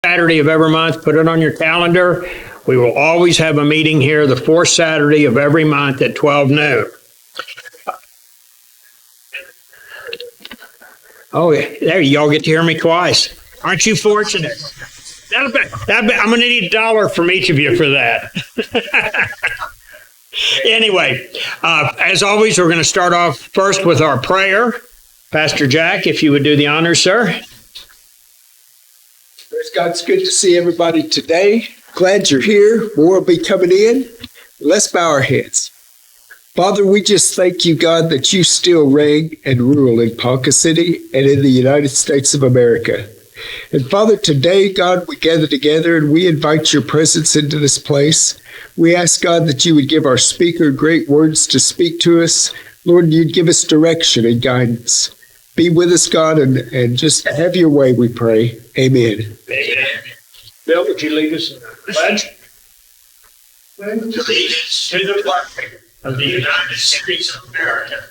Saturday of every month, put it on your calendar. We will always have a meeting here the fourth Saturday of every month at 12 noon. Oh, there y'all get to hear me twice. Aren't you fortunate? I'm going to need $1 from each of you for that. Anyway, as always, we're going to start off first with our prayer. Pastor Jack, if you would do the honors, sir. Praise God, it's good to see everybody today. Glad you're here. More will be coming in. Let's bow our heads. Father, we just thank you, God, that you still reign and rule in Ponca City and in the United States of America. And Father, today, God, we gather together and we invite your presence into this place. We ask, God, that you would give our speaker great words to speak to us. Lord, you'd give us direction and guidance. Be with us, God, and just have your way, we pray. Amen. Amen. Bill, would you lead us in the pledge? Allegiance to the flag of the United States of America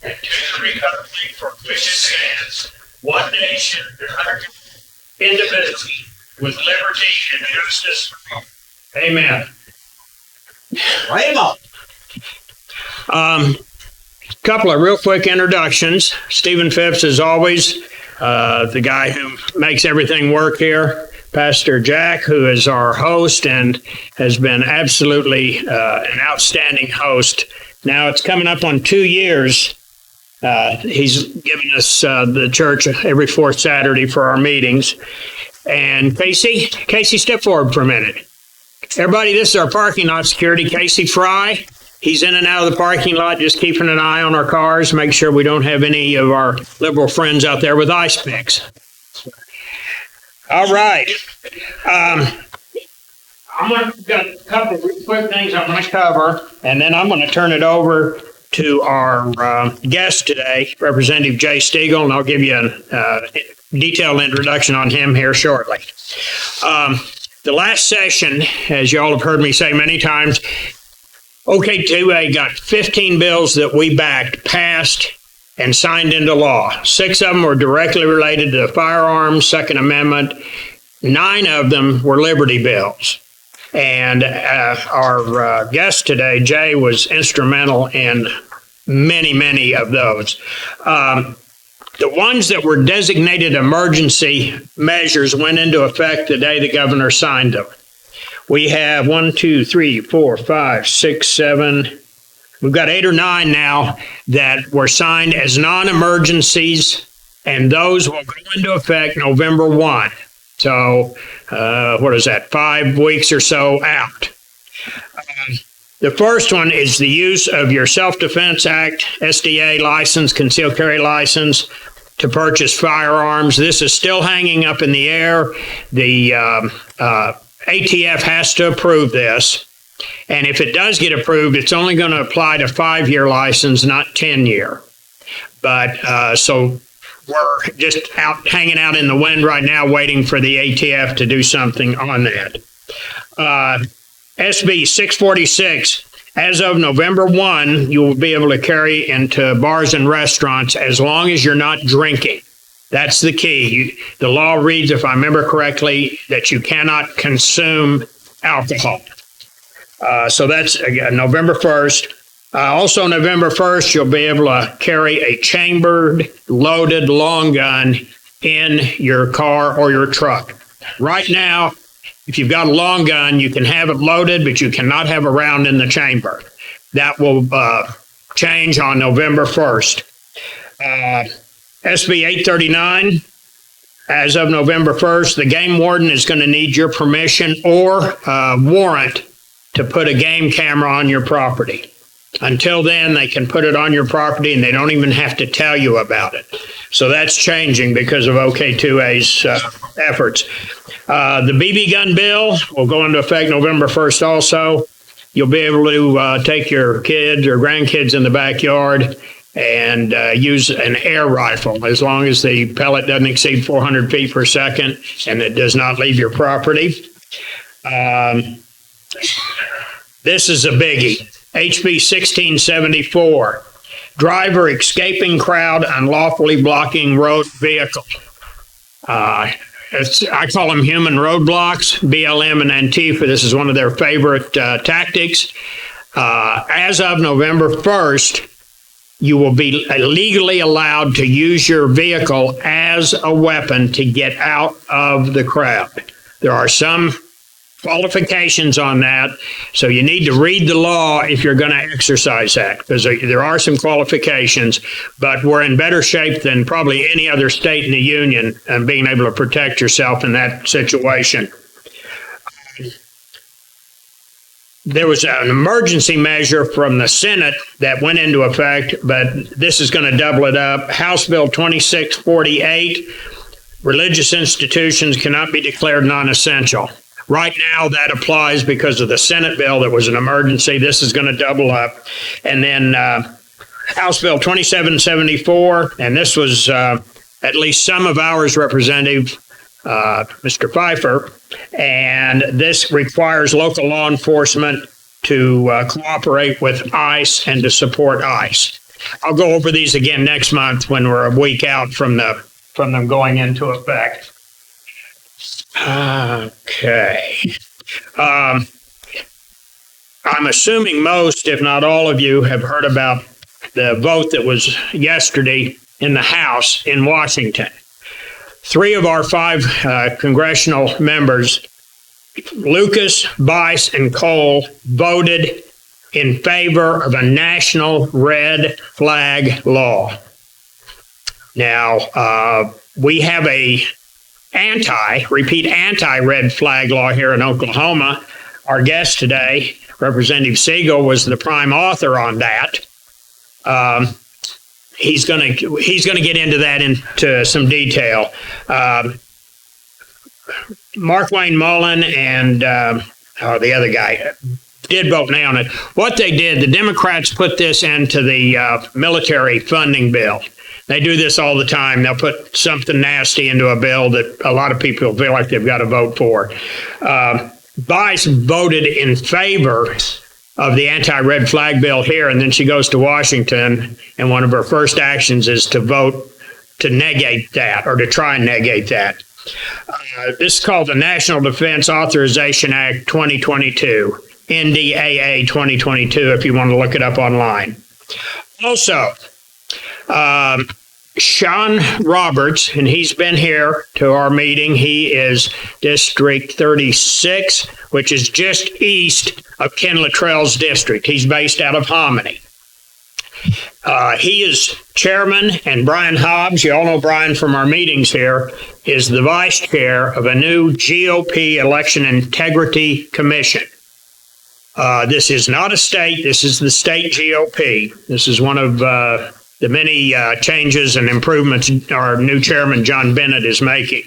and to the republic for which it stands, one nation, indivisible, with liberty and justice for all. Amen. Couple of real quick introductions. Stephen Phipps, as always, the guy who makes everything work here. Pastor Jack, who is our host and has been absolutely an outstanding host. Now it's coming up on 2 years. He's given us the church every fourth Saturday for our meetings. And Casey, step forward for a minute. Everybody, this is our parking lot security, Casey Fry. He's in and out of the parking lot, just keeping an eye on our cars, make sure we don't have any of our liberal friends out there with ice picks. All right. Got a couple of real quick things I'm going to cover, and then I'm going to turn it over to our guest today, Representative Jay Steagull, and I'll give you a detailed introduction on him here shortly. The last session, as you all have heard me say many times, OK2A got 15 bills that we backed, passed, and signed into law. 6 of them were directly related to the firearms, Second Amendment. 9 of them were liberty bills. And our guest today, Jay, was instrumental in many, many of those. The ones that were designated emergency measures went into effect the day the governor signed them. We have 1, 2, 3, 4, 5, 6, 7. We've got 8 or 9 now that were signed as non-emergencies, and those will go into effect November 1. So, what is that, 5 weeks or so out. The first one is the use of your Self-Defense Act, SDA license, concealed carry license, to purchase firearms. This is still hanging up in the air. The ATF has to approve this. And if it does get approved, it's only going to apply to 5-year license, not 10-year. But so we're just out hanging out in the wind right now, waiting for the ATF to do something on that. SB 646, as of November 1, you will be able to carry into bars and restaurants as long as you're not drinking. That's the key. The law reads, if I remember correctly, that you cannot consume alcohol. So that's November 1st. Also, November 1st, you'll be able to carry a chambered, loaded long gun in your car or your truck. Right now, if you've got a long gun, you can have it loaded, but you cannot have a round in the chamber. That will change on November 1st. SB 839, as of November 1st, the game warden is going to need your permission or warrant to put a game camera on your property. Until then, they can put it on your property and they don't even have to tell you about it. So that's changing because of OK2A's efforts. The BB gun bill will go into effect November 1st also. You'll be able to take your kids or grandkids in the backyard and use an air rifle as long as the pellet doesn't exceed 400 feet per second and it does not leave your property. This is a biggie. HB 1674, driver escaping crowd unlawfully blocking road vehicle. I call them human roadblocks. BLM and Antifa, this is one of their favorite tactics. As of November 1st, you will be legally allowed to use your vehicle as a weapon to get out of the crowd. There are some qualifications on that, so you need to read the law if you're going to exercise that, because there are some qualifications, but we're in better shape than probably any other state in the union and being able to protect yourself in that situation. There was an emergency measure from the Senate that went into effect, but this is going to double it up. House Bill 2648, religious institutions cannot be declared non-essential. Right now, that applies because of the Senate bill that was an emergency. This is going to double up. And then House Bill 2774, and this was at least some of ours, Representative Mr. Pfeiffer, and this requires local law enforcement to cooperate with ICE and to support ICE. I'll go over these again next month when we're a week out from them going into effect. Okay. I'm assuming most, if not all of you, have heard about the vote that was yesterday in the House in Washington. 3 of our 5 congressional members, Lucas, Bice, and Cole, voted in favor of a national red flag law. Now, we have a anti-red flag law here in Oklahoma. Our guest today, Representative Steagull, was the prime author on that. He's going to get into that into some detail. Mark Wayne Mullen and the other guy did vote nay on it. What they did, the Democrats put this into the military funding bill. They do this all the time. They'll put something nasty into a bill that a lot of people feel like they've got to vote for. Bice voted in favor of the anti-red flag bill here, and then she goes to Washington, and one of her first actions is to vote to negate that, or to try and negate that. This is called the National Defense Authorization Act 2022, NDAA 2022, if you want to look it up online. Also, Sean Roberts, and he's been here to our meeting. He is District 36, which is just east of Ken Luttrell's district. He's based out of Hominy. He is chairman, and Brian Hobbs, you all know Brian from our meetings here, is the vice chair of a new GOP Election Integrity Commission. This is not a state. This is the state GOP. This is one of the many changes and improvements our new chairman, John Bennett, is making.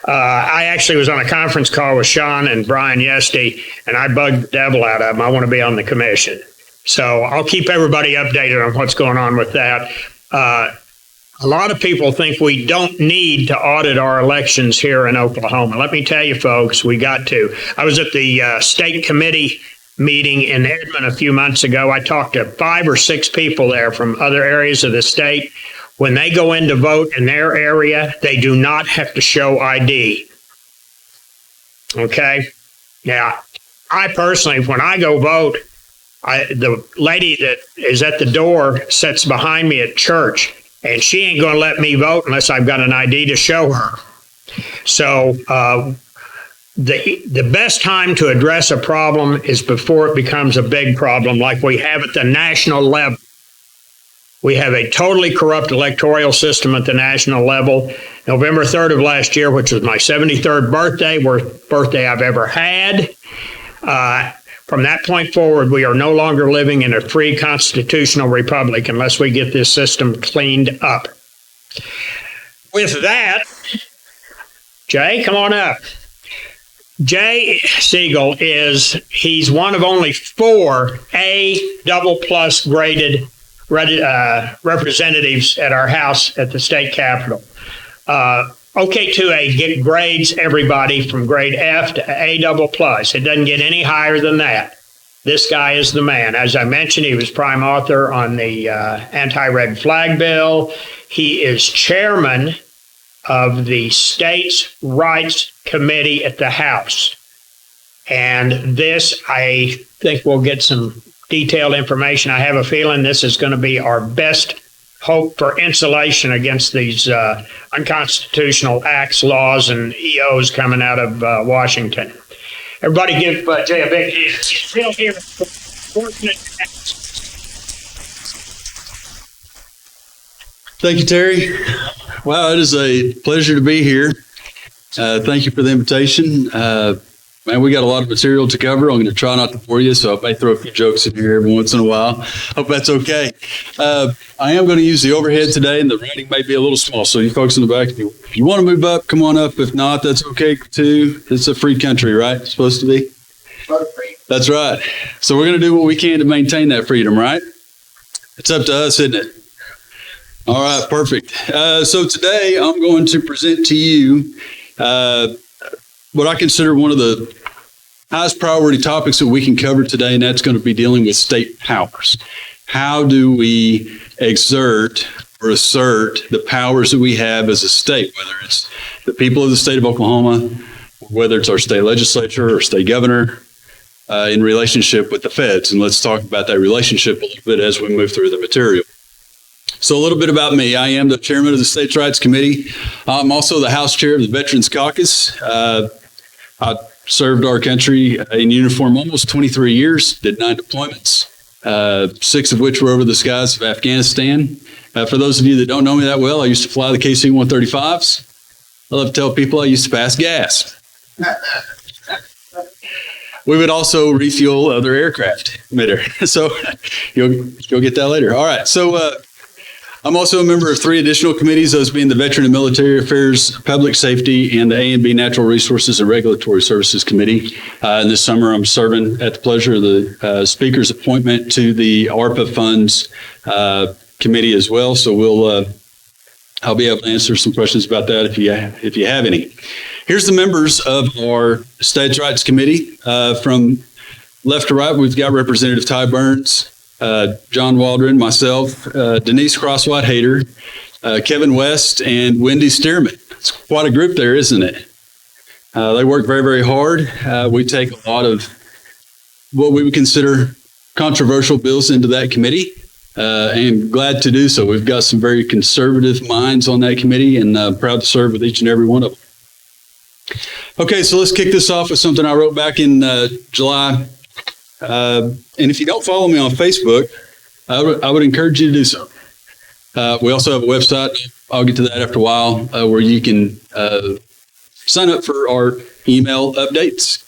I actually was on a conference call with Sean and Brian Yesty, and I bugged the devil out of them. I want to be on the commission. So I'll keep everybody updated on what's going on with that. A lot of people think we don't need to audit our elections here in Oklahoma. Let me tell you, folks, we got to. I was at the state committee meeting in Edmond a few months ago. I talked to 5 or 6 people there from other areas of the state. When they go in to vote in their area, they do not have to show ID. Okay? Now, I personally, when I go vote, the lady that is at the door sits behind me at church, and she ain't going to let me vote unless I've got an ID to show her. So the best time to address a problem is before it becomes a big problem like we have at the national level. We have a totally corrupt electoral system at the national level. November 3rd of last year, which was my 73rd birthday, worst birthday I've ever had. From that point forward, we are no longer living in a free constitutional republic unless we get this system cleaned up. With that, Jay, come on up. Jay Steagull he's one of only 4 A++ graded representatives at our house at the state capitol. OK2A grades everybody from grade F to A++. It doesn't get any higher than that. This guy is the man. As I mentioned, he was prime author on the anti-red flag bill. He is chairman of the States' Rights Committee at the House. And this, I think we'll get some detailed information. I have a feeling this is going to be our best hope for insulation against these unconstitutional acts, laws, and EOs coming out of Washington. Everybody give Jay a big hand. Thank you, Terry. Wow, it is a pleasure to be here. Thank you for the invitation. Man, we got a lot of material to cover. I'm going to try not to bore you, so I may throw a few jokes in here every once in a while. Hope that's okay. I am going to use the overhead today, and the writing may be a little small. So you folks in the back, if you want to move up, come on up. If not, that's okay too. It's a free country, right? It's supposed to be? That's right. So we're going to do what we can to maintain that freedom, right? It's up to us, isn't it? All right, perfect. So today I'm going to present to you what I consider one of the highest priority topics that we can cover today, and that's going to be dealing with state powers. How do we exert or assert the powers that we have as a state, whether it's the people of the state of Oklahoma, whether it's our state legislature or state governor, in relationship with the feds? And let's talk about that relationship a little bit as we move through the material. So a little bit about me. I am the chairman of the States' Rights Committee. I'm also the House Chair of the Veterans Caucus. I served our country in uniform almost 23 years, did 9 deployments, 6 of which were over the skies of Afghanistan. For those of you that don't know me that well, I used to fly the KC-135s. I love to tell people I used to pass gas. We would also refuel other aircraft midair. So you'll get that later. All right. So I'm also a member of 3 additional committees, those being the Veteran and Military Affairs, Public Safety, and the A&B Natural Resources and Regulatory Services Committee. And this summer, I'm serving at the pleasure of the Speaker's appointment to the ARPA Funds Committee as well. So I'll be able to answer some questions about that if you have any. Here's the members of our States' Rights Committee. From left to right, we've got Representative Ty Burns, John Waldron, myself, Denise Crosswhite Hayter, Kevin West, and Wendy Stearman. It's quite a group there, isn't it? They work very, very hard. We take a lot of what we would consider controversial bills into that committee, and glad to do so. We've got some very conservative minds on that committee, and proud to serve with each and every one of them. Okay, so let's kick this off with something I wrote back in July. And if you don't follow me on Facebook, I would encourage you to do so. We also have a website. I'll get to that after a while, where you can sign up for our email updates.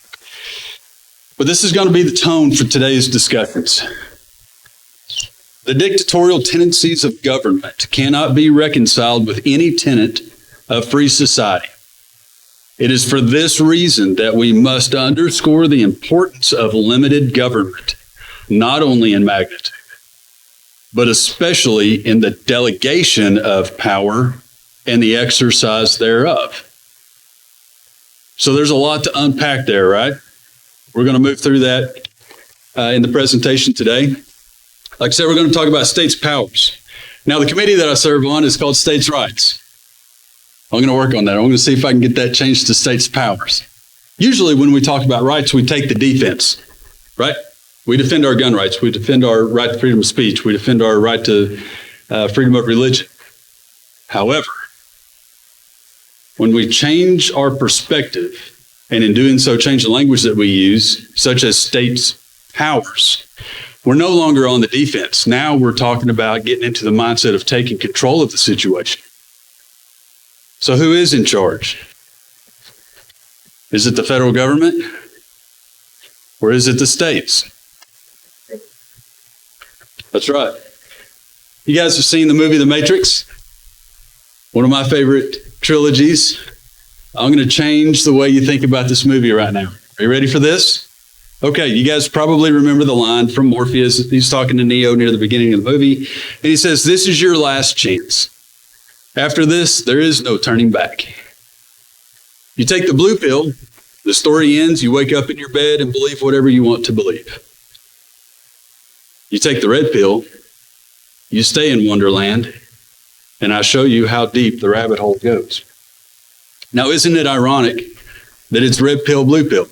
But this is going to be the tone for today's discussions. The dictatorial tendencies of government cannot be reconciled with any tenet of free society. It is for this reason that we must underscore the importance of limited government, not only in magnitude, but especially in the delegation of power and the exercise thereof. So there's a lot to unpack there, right? We're going to move through that in the presentation today. Like I said, we're going to talk about states' powers. Now, the committee that I serve on is called States' Rights. I'm going to work on that. I'm going to see if I can get that changed to states' powers. Usually when we talk about rights, we take the defense, right? We defend our gun rights. We defend our right to freedom of speech. We defend our right to freedom of religion. However, when we change our perspective, and in doing so change the language that we use, such as states' powers, we're no longer on the defense. Now we're talking about getting into the mindset of taking control of the situation. So who is in charge? Is it the federal government? Or is it the states? That's right. You guys have seen the movie The Matrix? One of my favorite trilogies. I'm going to change the way you think about this movie right now. Are you ready for this? Okay, you guys probably remember the line from Morpheus. He's talking to Neo near the beginning of the movie. And he says, "This is your last chance. After this, there is no turning back." You take the blue pill, the story ends, you wake up in your bed and believe whatever you want to believe. You take the red pill, you stay in Wonderland, and I show you how deep the rabbit hole goes. Now, isn't it ironic that it's red pill, blue pill?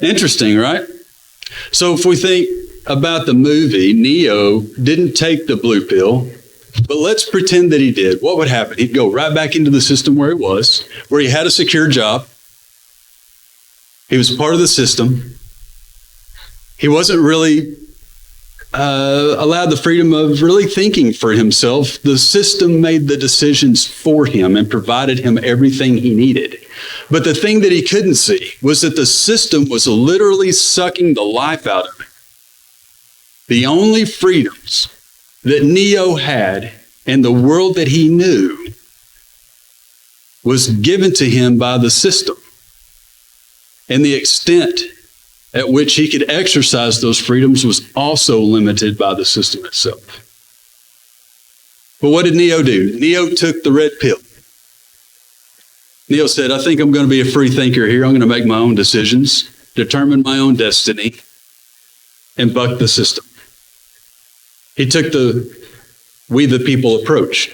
Interesting, right? So if we think about the movie, Neo didn't take the blue pill, but let's pretend that he did. What would happen? He'd go right back into the system where he was, where he had a secure job. He was part of the system. He wasn't really allowed the freedom of really thinking for himself. The system made the decisions for him and provided him everything he needed. But the thing that he couldn't see was that the system was literally sucking the life out of him. The only freedoms that Neo had in the world that he knew was given to him by the system. And the extent at which he could exercise those freedoms was also limited by the system itself. But what did Neo do? Neo took the red pill. Neo said, "I think I'm going to be a free thinker here. I'm going to make my own decisions, determine my own destiny, and buck the system." He took the we the people approach.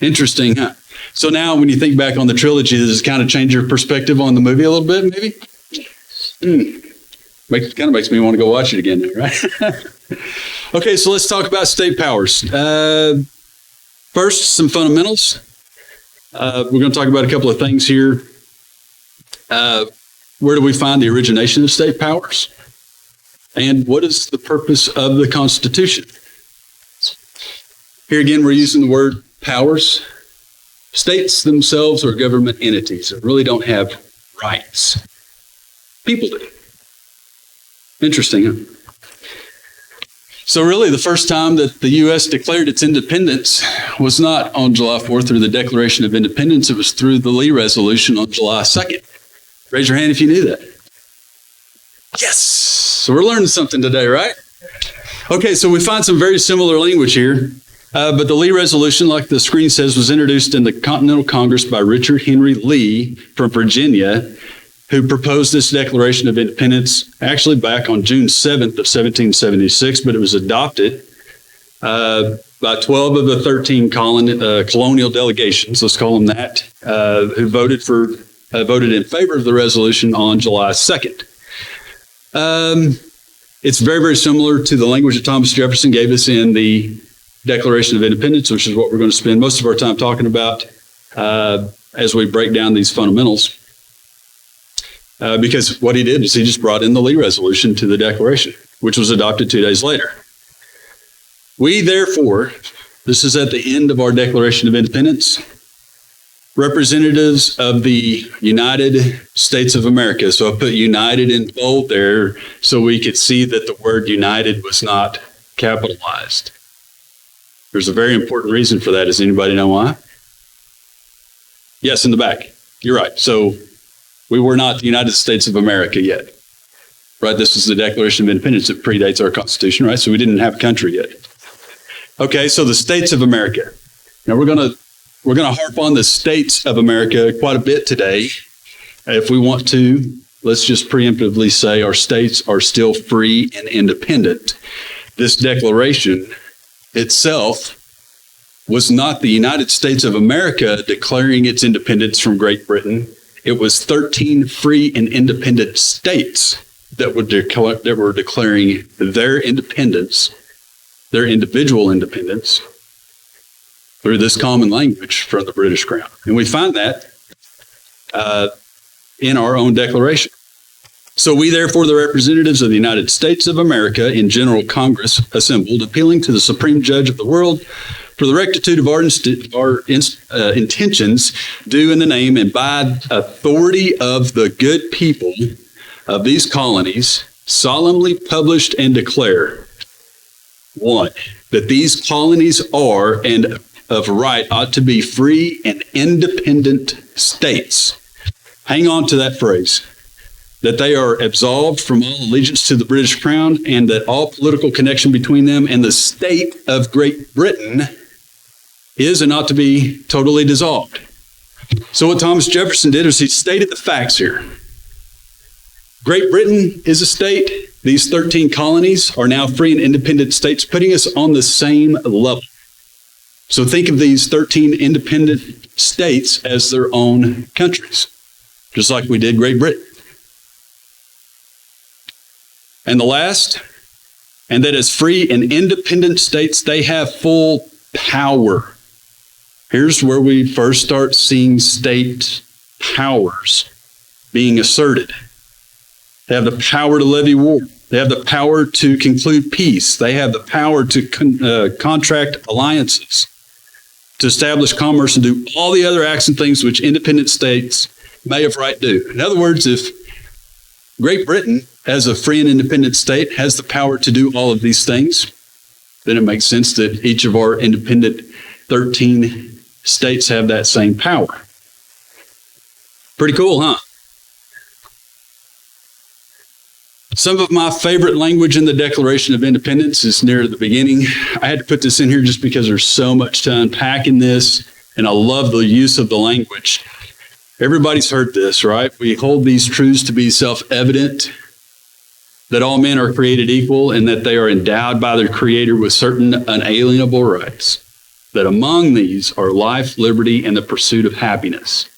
Interesting, huh? So now when you think back on the trilogy, does this kind of change your perspective on the movie a little bit, maybe? Kind of makes me want to go watch it again, right? Okay, so let's talk about state powers. First, some fundamentals. We're going to talk about a couple of things here. Where do we find the origination of state powers? And what is the purpose of the Constitution? Here again, we're using the word powers. States themselves are government entities that really don't have rights. People do. Interesting, huh? So really, the first time that the U.S. declared its independence was not on July 4th through the Declaration of Independence. It was through the Lee Resolution on July 2nd. Raise your hand if you knew that. Yes! So we're learning something today, right? Okay, so we find some very similar language here. But the Lee Resolution, like the screen says, was introduced in the Continental Congress by Richard Henry Lee from Virginia, who proposed this Declaration of Independence actually back on June 7th of 1776, but it was adopted by 12 of the 13 colonial delegations, let's call them that, who voted in favor of the resolution on July 2nd. It's very, very similar to the language that Thomas Jefferson gave us in the Declaration of Independence, which is what we're going to spend most of our time talking about as we break down these fundamentals. Because what he did is he just brought in the Lee Resolution to the Declaration, which was adopted 2 days later. We, therefore, this is at the end of our Declaration of Independence, representatives of the United States of America. So I put United in bold there so we could see that the word United was not capitalized. There's a very important reason for that. Does anybody know why? Yes, in the back. You're right. So we were not the United States of America yet, right? This is the Declaration of Independence that predates our Constitution, right? So we didn't have a country yet. Okay, so the states of America. Now we're gonna harp on the states of America quite a bit today. If we want to, let's just preemptively say our states are still free and independent. This declaration itself was not the United States of America declaring its independence from Great Britain. It was 13 free and independent states that were declaring their independence, their individual independence, through this common language from the British Crown. And we find that in our own declaration. So we, therefore, the representatives of the United States of America in General Congress assembled, appealing to the Supreme Judge of the world for the rectitude of our intentions, do in the name and by authority of the good people of these colonies, solemnly published and declare, 1, that these colonies are and of right ought to be free and independent states. Hang on to that phrase. That they are absolved from all allegiance to the British Crown and that all political connection between them and the state of Great Britain is and ought to be totally dissolved. So what Thomas Jefferson did is he stated the facts here. Great Britain is a state. These 13 colonies are now free and independent states, putting us on the same level. So think of these 13 independent states as their own countries, just like we did Great Britain. And the last, and that as free and independent states, they have full power. Here's where we first start seeing state powers being asserted. They have the power to levy war. They have the power to conclude peace. They have the power to contract alliances, to establish commerce and do all the other acts and things which independent states may of right do. In other words, if Great Britain, as a free and independent state, has the power to do all of these things, then it makes sense that each of our independent 13 states have that same power. Pretty cool, huh? Some of my favorite language in the Declaration of Independence is near the beginning. I had to put this in here just because there's so much to unpack in this, and I love the use of the language. Everybody's heard this, right? We hold these truths to be self-evident, that all men are created equal and that they are endowed by their Creator with certain unalienable rights, that among these are life, liberty, and the pursuit of happiness.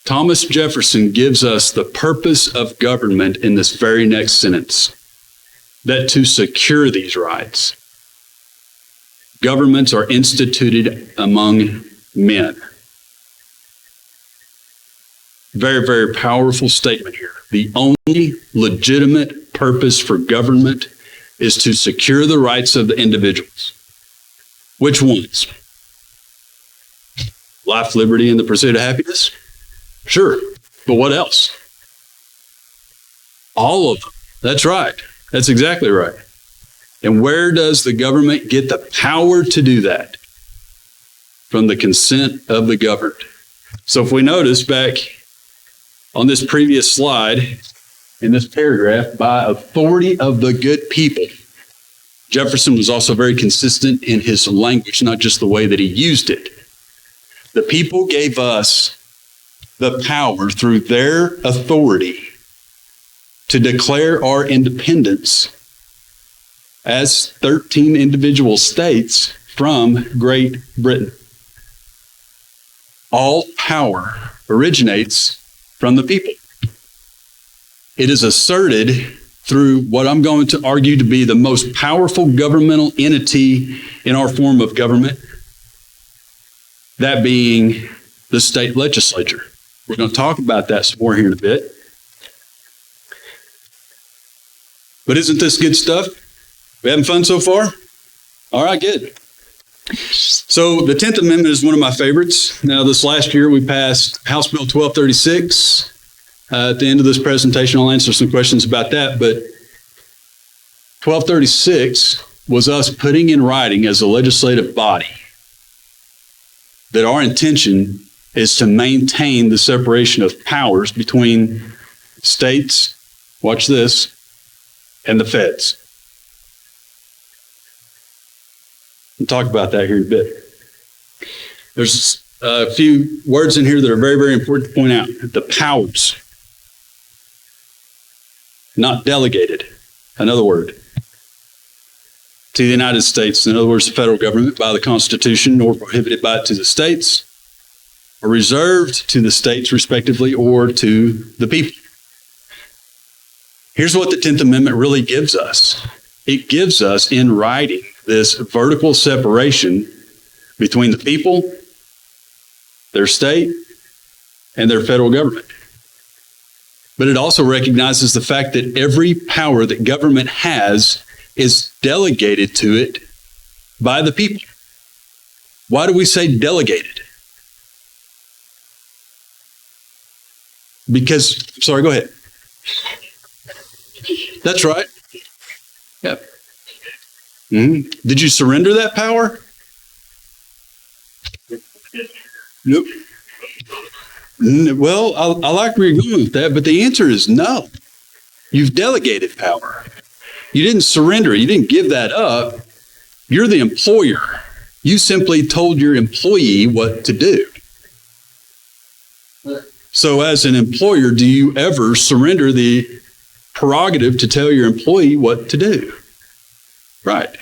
Thomas Jefferson gives us the purpose of government in this very next sentence, that to secure these rights, governments are instituted among men. Very, very powerful statement here. The only legitimate purpose for government is to secure the rights of the individuals. Which ones? Life, liberty, and the pursuit of happiness? Sure, but what else? All of them. That's right. That's exactly right. And where does the government get the power to do that? From the consent of the governed. So if we notice back on this previous slide, in this paragraph, by authority of the good people, Jefferson was also very consistent in his language, not just the way that he used it. The people gave us the power through their authority to declare our independence as 13 individual states from Great Britain. All power originates from the people. It is asserted through what I'm going to argue to be the most powerful governmental entity in our form of government, that being the state legislature. We're going to talk about that some more here in a bit. But isn't this good stuff? We having fun so far? All right, good. So the 10th Amendment is one of my favorites. Now, this last year we passed House Bill 1236. At the end of this presentation, I'll answer some questions about that. But 1236 was us putting in writing as a legislative body that our intention is to maintain the separation of powers between states, watch this, and the feds. We'll talk about that here in a bit. There's a few words in here that are very, very important to point out. The powers, not delegated, another word, to the United States, in other words, the federal government by the Constitution, nor prohibited by it to the states, or reserved to the states respectively, or to the people. Here's what the 10th Amendment really gives us. It gives us in writing this vertical separation between the people, their state, and their federal government. But it also recognizes the fact that every power that government has is delegated to it by the people. Why do we say delegated? Because, sorry, go ahead. That's right. Yep. Mm-hmm. Did you surrender that power? Nope. Well, I like where you're going with that, but the answer is no. You've delegated power. You didn't surrender it. You didn't give that up. You're the employer. You simply told your employee what to do. So as an employer, do you ever surrender the prerogative to tell your employee what to do? Right.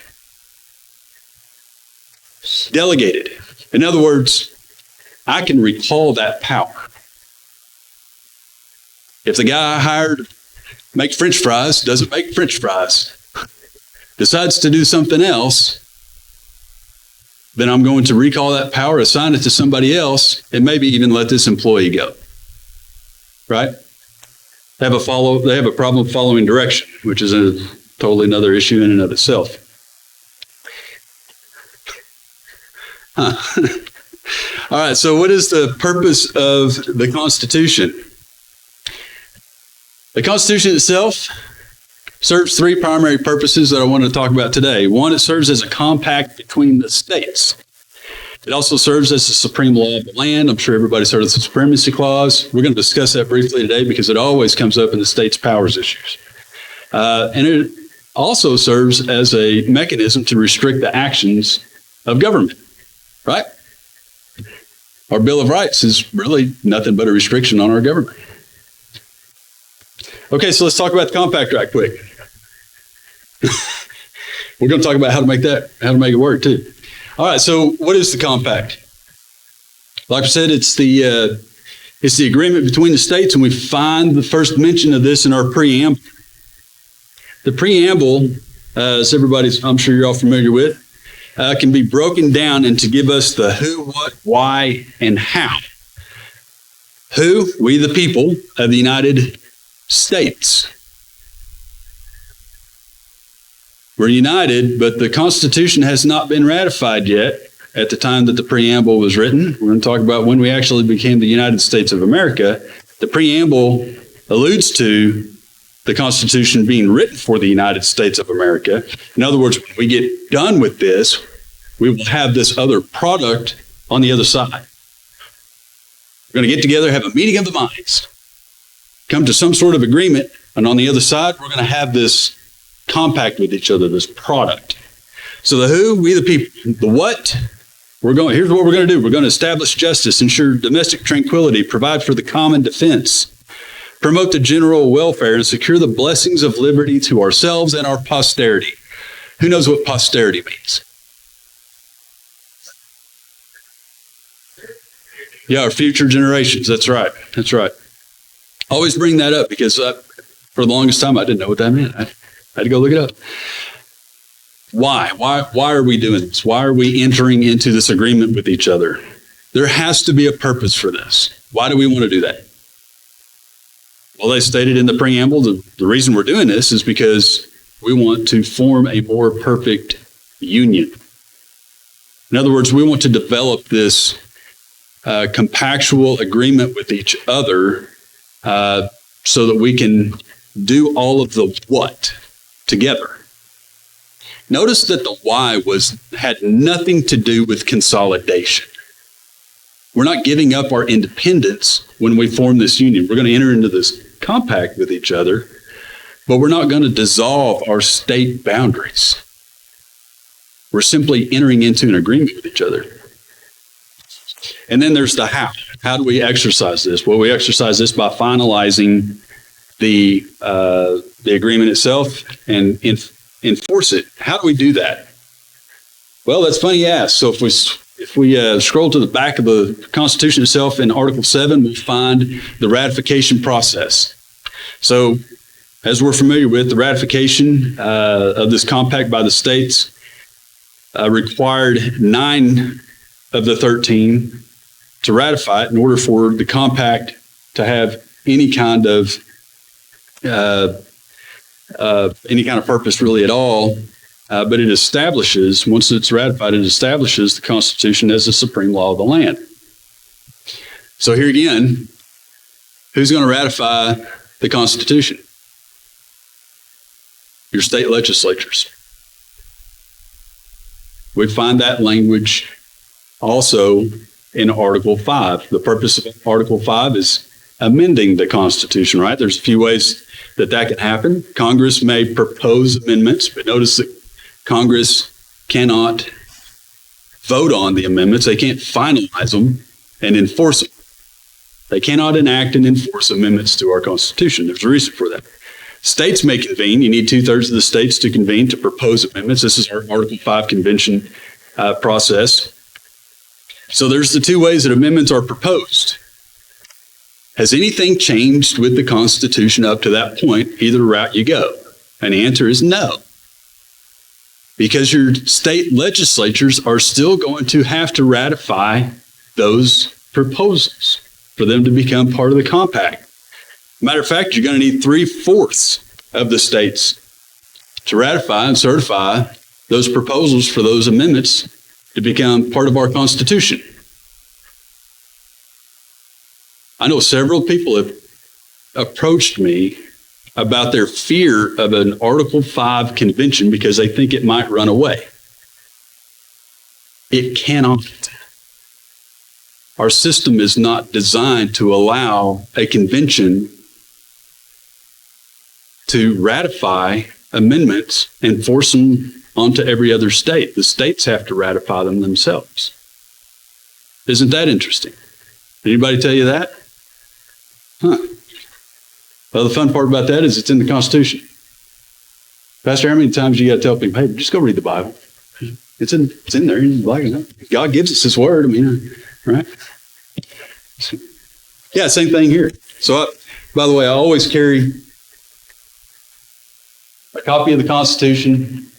Delegated. In other words, I can recall that power. If the guy I hired makes French fries, doesn't make French fries, decides to do something else, then I'm going to recall that power, assign it to somebody else, and maybe even let this employee go. Right? They have a problem following direction, which is a totally another issue in and of itself. All right, so what is the purpose of the Constitution? The Constitution itself serves three primary purposes that I want to talk about today. One, it serves as a compact between the states. It also serves as the supreme law of the land. I'm sure everybody's heard of the Supremacy Clause. We're going to discuss that briefly today because it always comes up in the state's powers issues. And it also serves as a mechanism to restrict the actions of government, right? Our Bill of Rights is really nothing but a restriction on our government. Okay, so let's talk about the Compact right quick. We're going to talk about how to make it work too. All right, so what is the Compact? Like I said, it's the agreement between the states, and we find the first mention of this in our preamble. The preamble, as I'm sure you're all familiar with, can be broken down and to give us the who, what, why, and how. Who? We the people of the United States. We're united, but the Constitution has not been ratified yet at the time that the preamble was written. We're going to talk about when we actually became the United States of America. The preamble alludes to the Constitution being written for the United States of America. In other words, when we get done with this, we will have this other product on the other side. We're going to get together, have a meeting of the minds, come to some sort of agreement, and on the other side, we're going to have this compact with each other, this product. So the who, we the people. The what, here's what we're going to do. We're going to establish justice, ensure domestic tranquility, provide for the common defense, promote the general welfare, and secure the blessings of liberty to ourselves and our posterity. Who knows what posterity means? Yeah, our future generations. That's right. That's right. I always bring that up because for the longest time, I didn't know what that meant. I had to go look it up. Why? Why are we doing this? Why are we entering into this agreement with each other? There has to be a purpose for this. Why do we want to do that? Well, they stated in the preamble, the reason we're doing this is because we want to form a more perfect union. In other words, we want to develop this compactual agreement with each other so that we can do all of the what together. Notice that the why had nothing to do with consolidation. We're not giving up our independence when we form this union. We're going to enter into this compact with each other, but we're not going to dissolve our state boundaries. We're simply entering into an agreement with each other. And then there's the how. How do we exercise this? Well, we exercise this by finalizing the agreement itself and enforce it. How do we do that? Well, that's funny you ask. So if we scroll to the back of the Constitution itself in Article 7, we find the ratification process. So as we're familiar with, the ratification of this compact by the states required 9 of the 13 to ratify it in order for the compact to have any kind of purpose really at all. But it establishes, once it's ratified, it establishes the Constitution as the supreme law of the land. So here again, who's going to ratify the Constitution? Your state legislatures. We find that language also in Article 5. The purpose of Article 5 is amending the Constitution, right? There's a few ways that can happen. Congress may propose amendments, but notice that Congress cannot vote on the amendments. They can't finalize them and enforce them. They cannot enact and enforce amendments to our Constitution. There's a reason for that. States may convene. You need 2/3 of the states to convene to propose amendments. This is our Article 5 convention process. So there's the two ways that amendments are proposed. Has anything changed with the Constitution up to that point, either route you go? And the answer is no. Because your state legislatures are still going to have to ratify those proposals for them to become part of the compact. Matter of fact, you're going to need 3/4 of the states to ratify and certify those proposals for those amendments to become part of our Constitution. I know several people have approached me about their fear of an Article 5 convention because they think it might run away. It cannot. Our system is not designed to allow a convention to ratify amendments and force them onto every other state. The states have to ratify them themselves. Isn't that interesting? Anybody tell you that? Huh. Well, the fun part about that is it's in the Constitution. Pastor, how many times you got to tell people, hey, just go read the Bible? It's in there. God gives us His word. Right? Yeah, same thing here. So, by the way, I always carry a copy of the Constitution,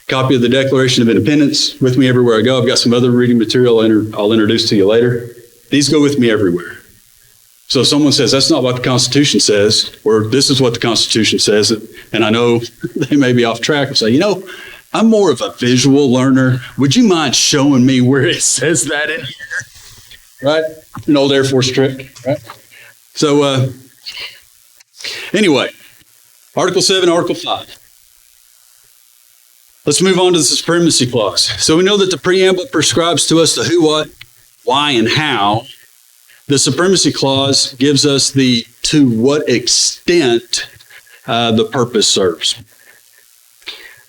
a copy of the Declaration of Independence with me everywhere I go. I've got some other reading material I'll introduce to you later. These go with me everywhere. So if someone says, that's not what the Constitution says, or this is what the Constitution says, and I know they may be off track, I'll say, I'm more of a visual learner. Would you mind showing me where it says that in here? Right? An old Air Force trick, right? So anyway, Article 7, Article 5. Let's move on to the Supremacy Clause. So we know that the preamble prescribes to us the who, what, why, and how. The Supremacy Clause gives us the to what extent the purpose serves.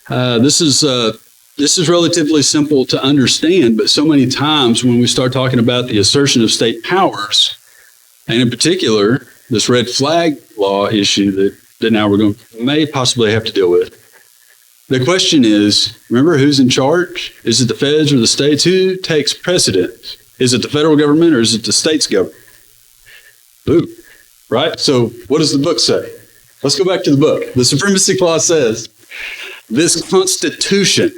This is relatively simple to understand, but so many times when we start talking about the assertion of state powers, and in particular, this red flag law issue that now may possibly have to deal with. The question is, remember who's in charge? Is it the feds or the states? Who takes precedence? Is it the federal government or is it the state's government? Ooh, right? So what does the book say? Let's go back to the book. The Supremacy Clause says, this Constitution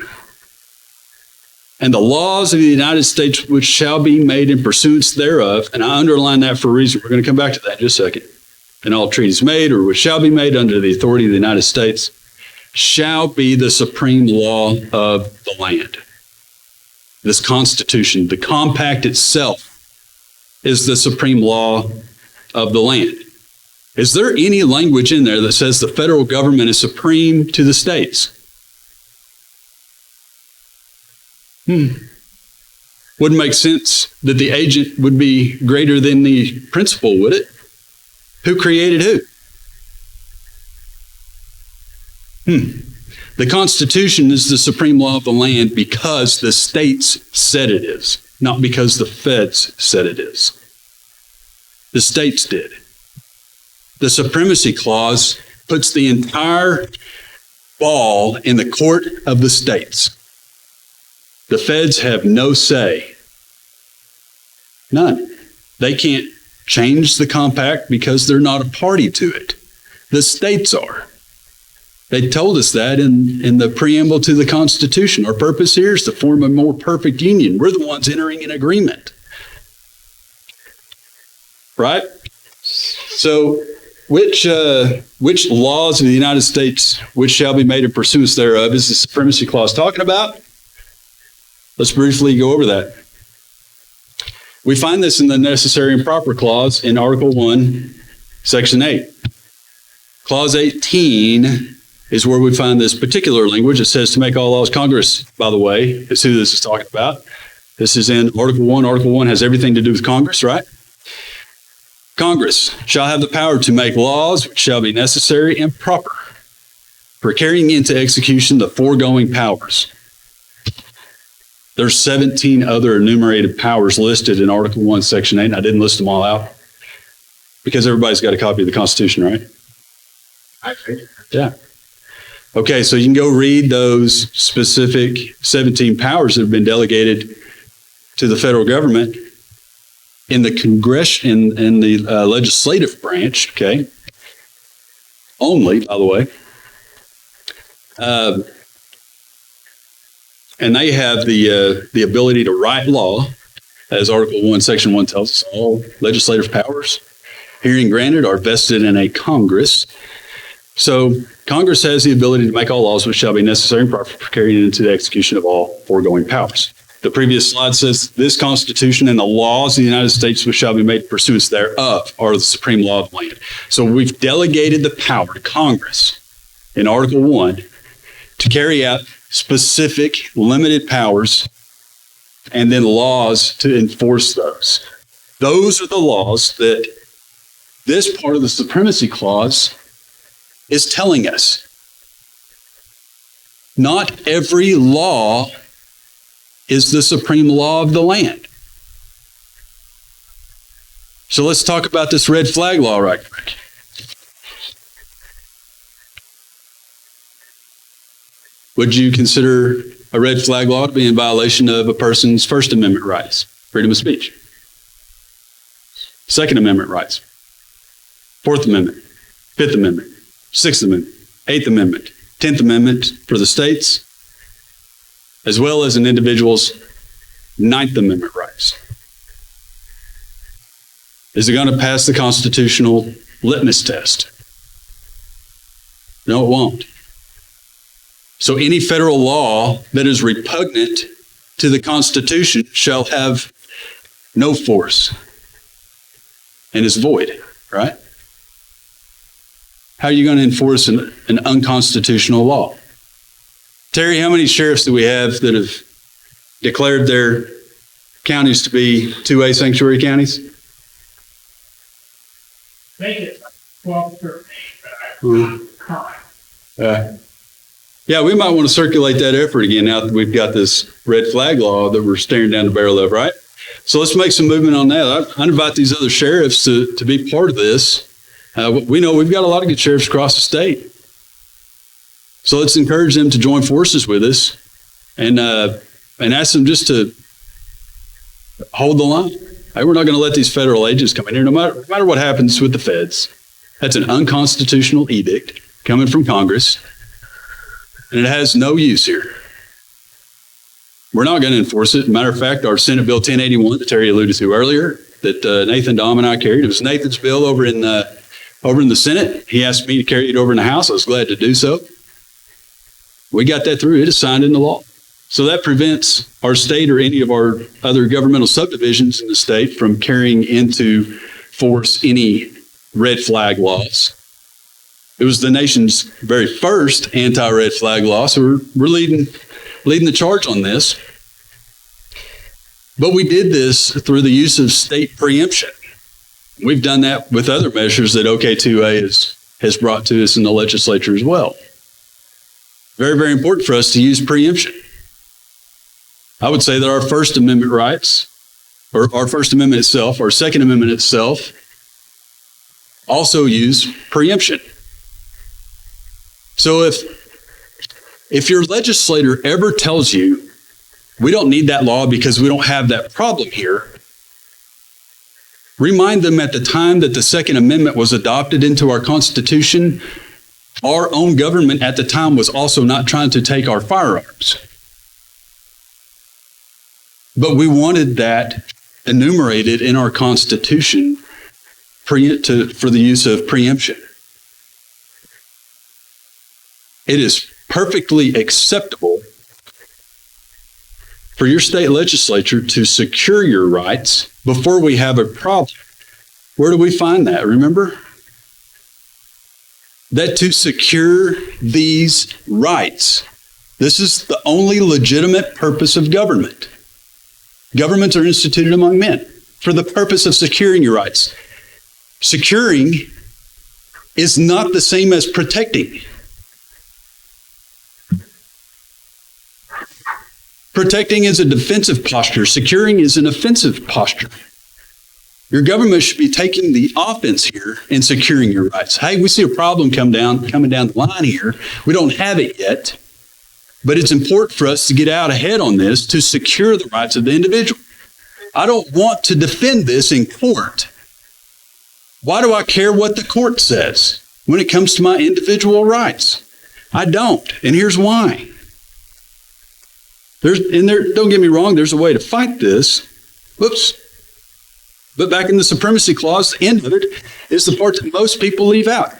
and the laws of the United States which shall be made in pursuance thereof, and I underline that for a reason. We're going to come back to that in just a second. And all treaties made or which shall be made under the authority of the United States shall be the supreme law of the land. this Constitution, the compact itself, is the supreme law of the land. Is there any language in there that says the federal government is supreme to the states? Wouldn't make sense that the agent would be greater than the principal, would it? Who created who? The Constitution is the supreme law of the land because the states said it is, not because the feds said it is. The states did. The Supremacy Clause puts the entire ball in the court of the states. The feds have no say. None. They can't change the compact because they're not a party to it. The states are. They told us that in the preamble to the Constitution. Our purpose here is to form a more perfect union. We're the ones entering an agreement. Right? So, which laws of the United States, which shall be made in pursuance thereof, is the Supremacy Clause talking about? Let's briefly go over that. We find this in the Necessary and Proper Clause in Article 1, Section 8. Clause 18 is where we find this particular language. It says to make all laws. Congress, by the way, is who this is talking about. This is in Article 1. Article 1 has everything to do with Congress, right? Congress shall have the power to make laws which shall be necessary and proper for carrying into execution the foregoing powers. There's 17 other enumerated powers listed in Article 1, Section 8, and I didn't list them all out because everybody's got a copy of the Constitution, right? I think. Yeah. Okay, so you can go read those specific 17 powers that have been delegated to the federal government in the in the legislative branch, okay? Only, by the way. And they have the ability to write law, as Article 1, Section 1 tells us. All legislative powers herein granted are vested in a Congress. So Congress has the ability to make all laws which shall be necessary and proper for carrying into the execution of all foregoing powers. The previous slide says this Constitution and the laws of the United States which shall be made pursuance thereof are the supreme law of the land. So we've delegated the power to Congress in Article 1 to carry out specific limited powers and then laws to enforce those. Those are the laws that this part of the Supremacy Clause is telling us. Not every law is the supreme law of the land. So let's talk about this red flag law right quick. Would you consider a red flag law to be in violation of a person's First Amendment rights, freedom of speech? Second Amendment rights, Fourth Amendment, Fifth Amendment, Sixth Amendment, Eighth Amendment, 10th Amendment for the states, as well as an individual's Ninth Amendment rights. Is it going to pass the constitutional litmus test? No, it won't. So any federal law that is repugnant to the Constitution shall have no force and is void, right? How are you going to enforce an unconstitutional law? Terry, how many sheriffs do we have that have declared their counties to be 2A sanctuary counties? Make it 12, 13, Yeah, we might want to circulate that effort again now that we've got this red flag law that we're staring down the barrel of, right? So let's make some movement on that. I invite these other sheriffs to be part of this. We know we've got a lot of good sheriffs across the state. So let's encourage them to join forces with us and ask them just to hold the line. Hey, we're not going to let these federal agents come in here no matter what happens with the feds. That's an unconstitutional edict coming from Congress, and it has no use here. We're not going to enforce it. Matter of fact, our Senate Bill 1081 that Terry alluded to earlier, that Nathan, Dom, and I carried, it was Nathan's bill over in the Senate. He asked me to carry it over in the House. I was glad to do so. We got that through. It is signed into law. So that prevents our state or any of our other governmental subdivisions in the state from carrying into force any red flag laws. It was the nation's very first anti-red flag law, so we're leading the charge on this. But we did this through the use of state preemption. We've done that with other measures that OK2A has brought to us in the legislature as well. Very, very important for us to use preemption. I would say that our First Amendment rights, or our First Amendment itself, our Second Amendment itself, also use preemption. So if your legislator ever tells you, we don't need that law because we don't have that problem here, remind them at the time that the Second Amendment was adopted into our Constitution, our own government at the time was also not trying to take our firearms. But we wanted that enumerated in our Constitution for the use of preemption. It is perfectly acceptable for your state legislature to secure your rights before we have a problem. Where do we find that? Remember? That to secure these rights, this is the only legitimate purpose of government. Governments are instituted among men for the purpose of securing your rights. Securing is not the same as protecting. Protecting is a defensive posture. Securing is an offensive posture. Your government should be taking the offense here and securing your rights. Hey, we see a problem coming down the line here. We don't have it yet. But it's important for us to get out ahead on this to secure the rights of the individual. I don't want to defend this in court. Why do I care what the court says when it comes to my individual rights? I don't. And here's why. Don't get me wrong, there's a way to fight this. Whoops. But back in the supremacy clause, the end of it is the part that most people leave out.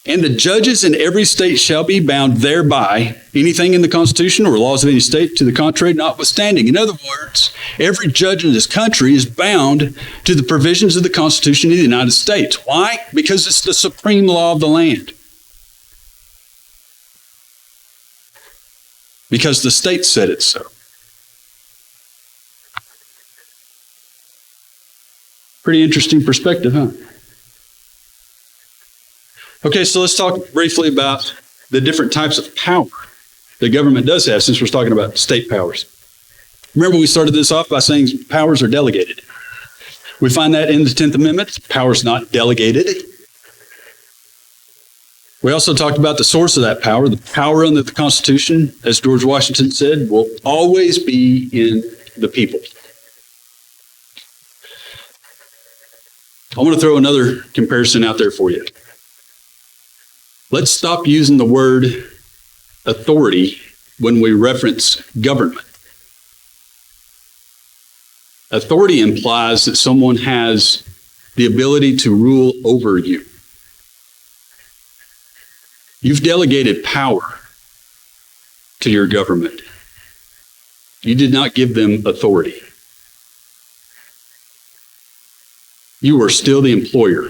And the judges in every state shall be bound thereby, anything in the Constitution or laws of any state to the contrary notwithstanding. In other words, every judge in this country is bound to the provisions of the Constitution of the United States. Why? Because it's the supreme law of the land. Because the state said it so. Pretty interesting perspective, huh? Okay, so let's talk briefly about the different types of power the government does have, since we're talking about state powers. Remember, we started this off by saying powers are delegated. We find that in the 10th Amendment, power's not delegated. We also talked about the source of that power. The power under the Constitution, as George Washington said, will always be in the people. I want to throw another comparison out there for you. Let's stop using the word authority when we reference government. Authority implies that someone has the ability to rule over you. You've delegated power to your government. You did not give them authority. You are still the employer.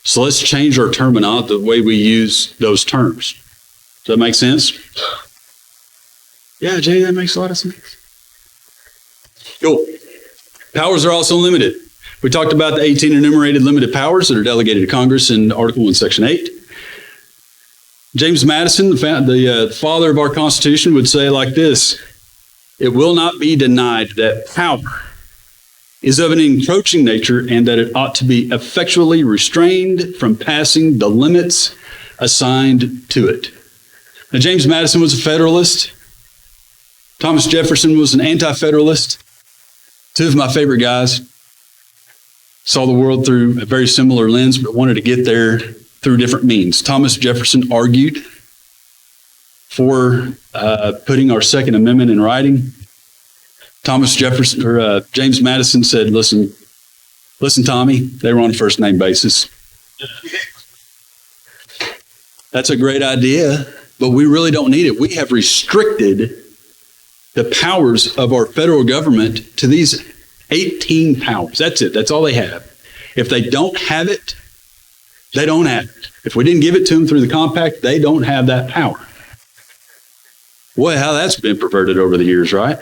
So let's change our terminology, the way we use those terms. Does that make sense? Yeah, Jay, that makes a lot of sense. Cool. Powers are also limited. We talked about the 18 enumerated limited powers that are delegated to Congress in Article 1, Section 8. James Madison, the father of our Constitution, would say it like this: it will not be denied that power is of an encroaching nature and that it ought to be effectually restrained from passing the limits assigned to it. Now, James Madison was a Federalist. Thomas Jefferson was an anti-Federalist. Two of my favorite guys. Saw the world through a very similar lens, but wanted to get there through different means. Thomas Jefferson argued for putting our Second Amendment in writing. James Madison said, listen, Tommy, they were on a first name basis. That's a great idea, but we really don't need it. We have restricted the powers of our federal government to these 18 powers. That's it. That's all they have. If they don't have it, they don't have it. If we didn't give it to them through the compact, they don't have that power. Boy, how that's been perverted over the years, right?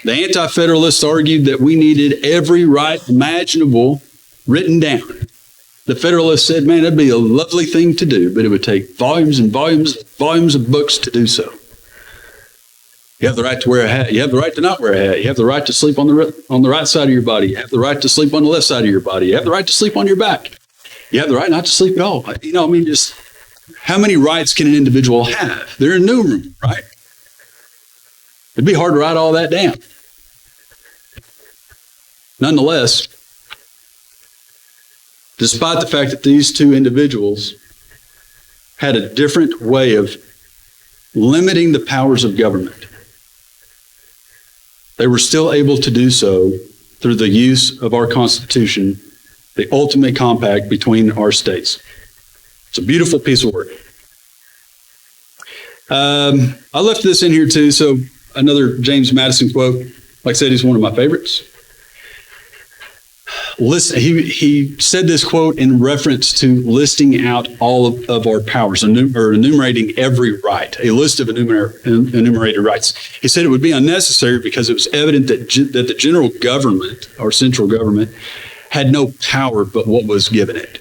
The Anti-Federalists argued that we needed every right imaginable written down. The Federalists said, man, that'd be a lovely thing to do, but it would take volumes and volumes and volumes of books to do so. You have the right to wear a hat. You have the right to not wear a hat. You have the right to sleep on the right side of your body. You have the right to sleep on the left side of your body. You have the right to sleep on your back. You have the right not to sleep at all. Just how many rights can an individual have? They're innumerable, right? It'd be hard to write all that down. Nonetheless, despite the fact that these two individuals had a different way of limiting the powers of government, they were still able to do so through the use of our Constitution, the ultimate compact between our states. It's a beautiful piece of work. I left this in here too, so another James Madison quote. Like I said, he's one of my favorites. He said this quote in reference to listing out all of our powers, or enumerating every right, a list of enumerated rights. He said it would be unnecessary because it was evident that the general government, our central government, had no power but what was given it.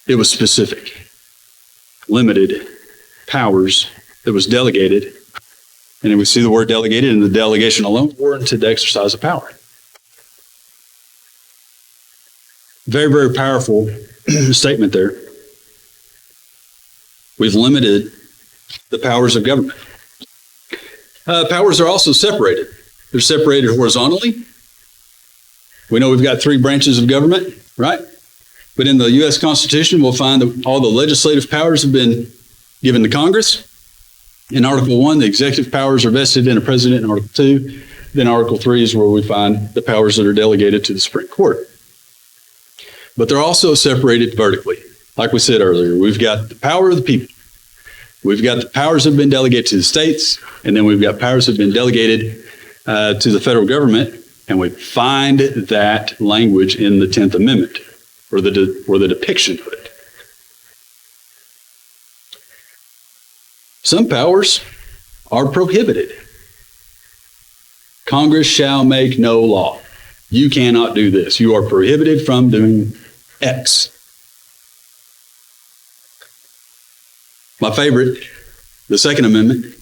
It was specific, limited powers that was delegated. And we see the word delegated, and the delegation alone warranted the exercise of power. Very, very powerful statement there. We've limited the powers of government. Powers are also separated. They're separated horizontally. We know we've got 3 branches of government, right? But in the U.S. Constitution, we'll find that all the legislative powers have been given to Congress. In Article 1, the executive powers are vested in a president. In Article 2, then Article 3 is where we find the powers that are delegated to the Supreme Court. But they're also separated vertically. Like we said earlier, we've got the power of the people. We've got the powers that have been delegated to the states, and then we've got powers that have been delegated to the federal government, and we find that language in the 10th Amendment, or the depiction of it. Some powers are prohibited. Congress shall make no law. You cannot do this. You are prohibited from doing X. My favorite, the Second Amendment.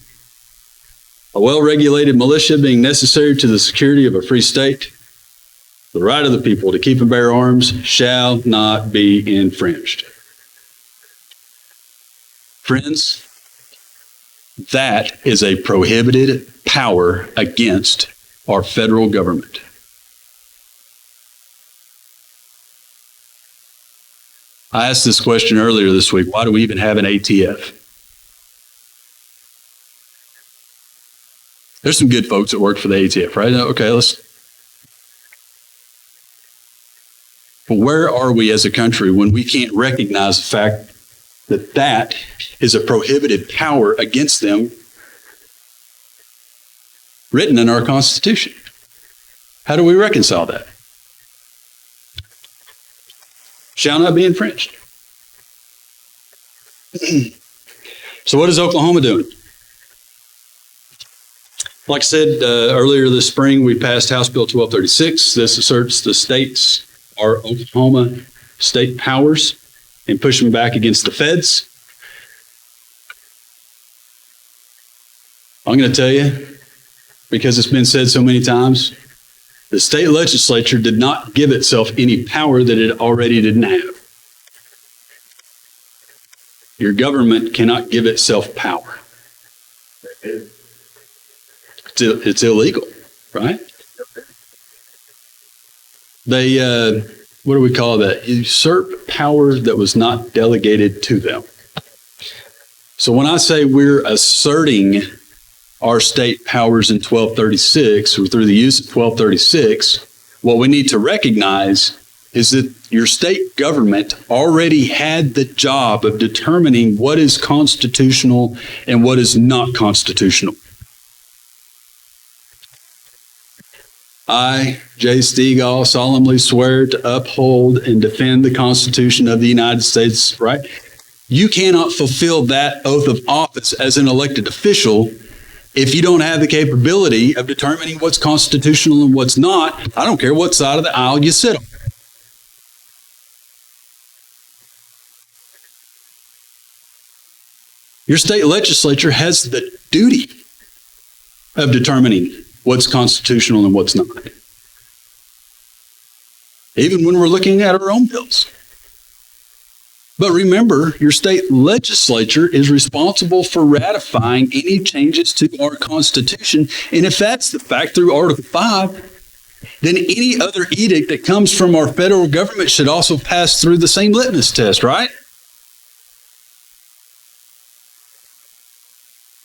A well-regulated militia being necessary to the security of a free state, the right of the people to keep and bear arms shall not be infringed. Friends, that is a prohibited power against our federal government. I asked this question earlier this week. Why do we even have an ATF? There's some good folks that work for the ATF, right? Okay, But where are we as a country when we can't recognize the fact that that is a prohibited power against them written in our Constitution? How do we reconcile that? Shall not be infringed. So what is Oklahoma doing? Like I said earlier this spring, we passed House Bill 1236. This asserts the states are Oklahoma state powers and push them back against the feds. I'm going to tell you, because it's been said so many times, the state legislature did not give itself any power that it already didn't have. Your government cannot give itself power. It's illegal, right? They, what do we call that? Usurp power that was not delegated to them. So when I say we're asserting our state powers in 1236 or through the use of 1236, what we need to recognize is that your state government already had the job of determining what is constitutional and what is not constitutional. I, J. Steagull, solemnly swear to uphold and defend the Constitution of the United States, right? You cannot fulfill that oath of office as an elected official if you don't have the capability of determining what's constitutional and what's not. I don't care what side of the aisle you sit on. Your state legislature has the duty of determining what's constitutional and what's not. Even when we're looking at our own bills. But remember, your state legislature is responsible for ratifying any changes to our Constitution. And if that's the fact through Article 5, then any other edict that comes from our federal government should also pass through the same litmus test, right?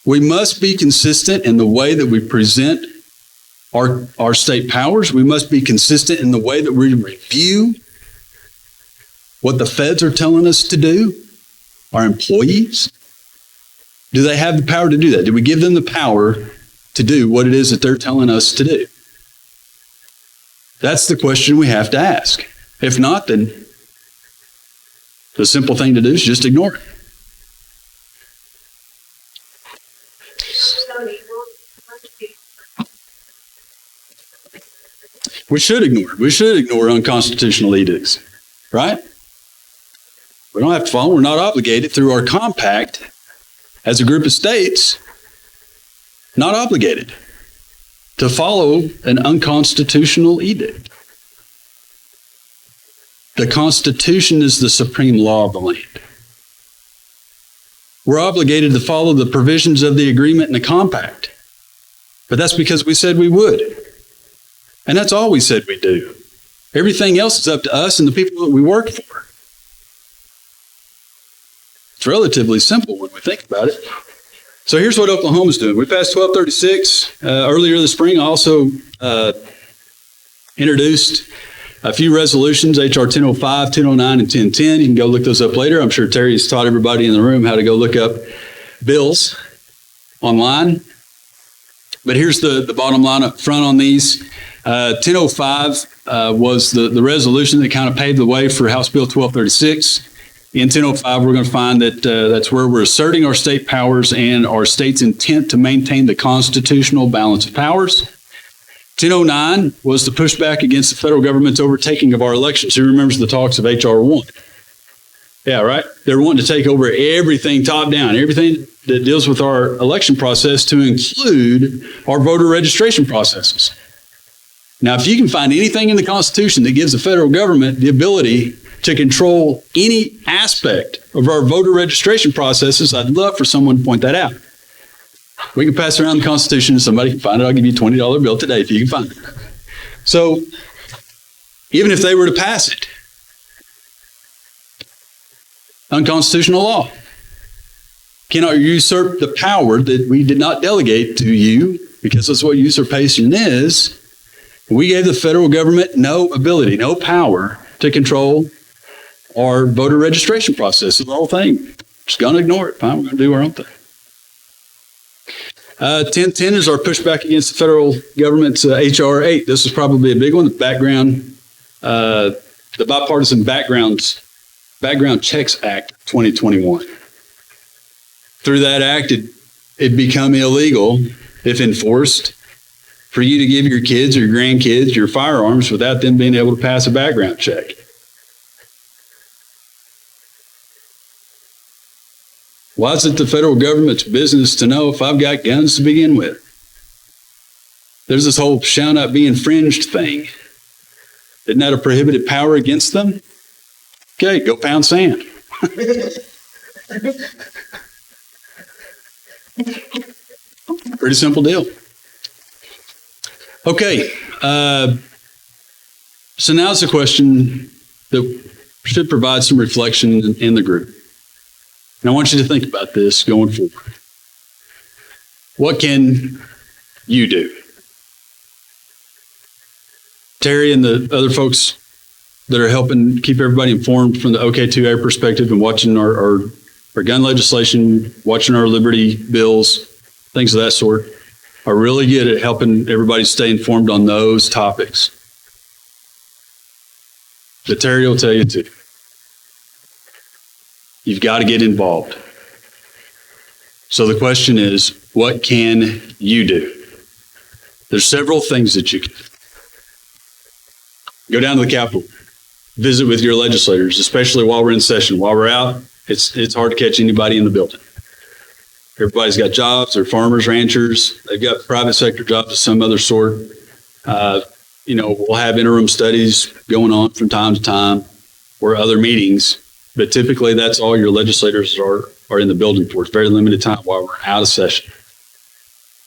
We must be consistent in the way that we present our state powers. We must be consistent in the way that we review what the feds are telling us to do. Our employees, do they have the power to do that? Do we give them the power to do what it is that they're telling us to do? That's the question we have to ask. If not, then the simple thing to do is just ignore it. We should ignore it. We should ignore unconstitutional edicts, right? We don't have to follow. We're not obligated through our compact as a group of states, not obligated to follow an unconstitutional edict. The Constitution is the supreme law of the land. We're obligated to follow the provisions of the agreement and the compact. But that's because we said we would. And that's all we said we'd do. Everything else is up to us and the people that we work for. It's relatively simple when we think about it. So here's what Oklahoma's doing. We passed 1236 earlier this spring. I also introduced a few resolutions, HR 1005, 1009, and 1010. You can go look those up later. I'm sure Terry's taught everybody in the room how to go look up bills online. But here's the bottom line up front on these. 1005 was the resolution that kind of paved the way for House Bill 1236. In 1005, we're going to find that that's where we're asserting our state powers and our state's intent to maintain the constitutional balance of powers. 1009 was the pushback against the federal government's overtaking of our elections. Who remembers the talks of HR 1? Yeah, right? They're wanting to take over everything top down, everything that deals with our election process to include our voter registration processes. Now, if you can find anything in the Constitution that gives the federal government the ability to control any aspect of our voter registration processes, I'd love for someone to point that out. We can pass around the Constitution and somebody can find it. I'll give you a $20 bill today if you can find it. So even if they were to pass it, unconstitutional law cannot usurp the power that we did not delegate to you, because that's what usurpation is. We gave the federal government no ability, no power to control our voter registration process. The whole thing. Just going to ignore it. Fine, we're going to do our own thing. 1010 is our pushback against the federal government's HR 8. This is probably a big one. The Bipartisan Background Checks Act 2021. Through that act, it become illegal, if enforced, for you to give your kids or your grandkids your firearms without them being able to pass a background check. Why is it the federal government's business to know if I've got guns to begin with? There's this whole shall not be infringed thing. Isn't that a prohibited power against them? Okay, go pound sand. Pretty simple deal. Okay, so now's the question that should provide some reflection in the group. And I want you to think about this going forward. What can you do? Terry and the other folks that are helping keep everybody informed from the OK2A perspective and watching our gun legislation, watching our liberty bills, things of that sort, are really good at helping everybody stay informed on those topics. But Terry will tell you too. You've got to get involved. So the question is, what can you do? There's several things that you can do. Go down to the Capitol. Visit with your legislators, especially while we're in session. While we're out, it's hard to catch anybody in the building. Everybody's got jobs. They're farmers, ranchers. They've got private sector jobs of some other sort. We'll have interim studies going on from time to time or other meetings, but typically that's all your legislators are in the building for. It's very limited time while we're out of session.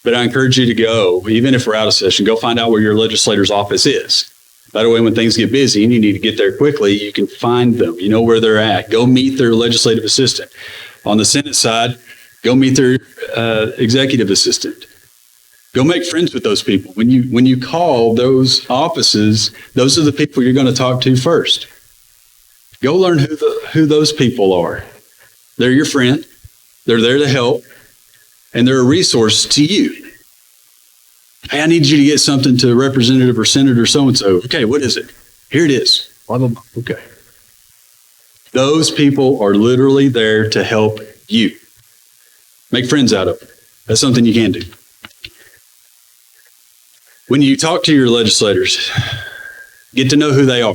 But I encourage you to go, even if we're out of session, go find out where your legislator's office is. That way, when things get busy and you need to get there quickly, you can find them. You know where they're at. Go meet their legislative assistant. On the Senate side, go meet their executive assistant. Go make friends with those people. When you call those offices, those are the people you're going to talk to first. Go learn who those people are. They're your friend. They're there to help, and they're a resource to you. Hey, I need you to get something to Representative or Senator so-and-so. Okay, what is it? Here it is. Blah, blah, blah. Okay. Those people are literally there to help you. Make friends out of it. That's something you can do. When you talk to your legislators, get to know who they are.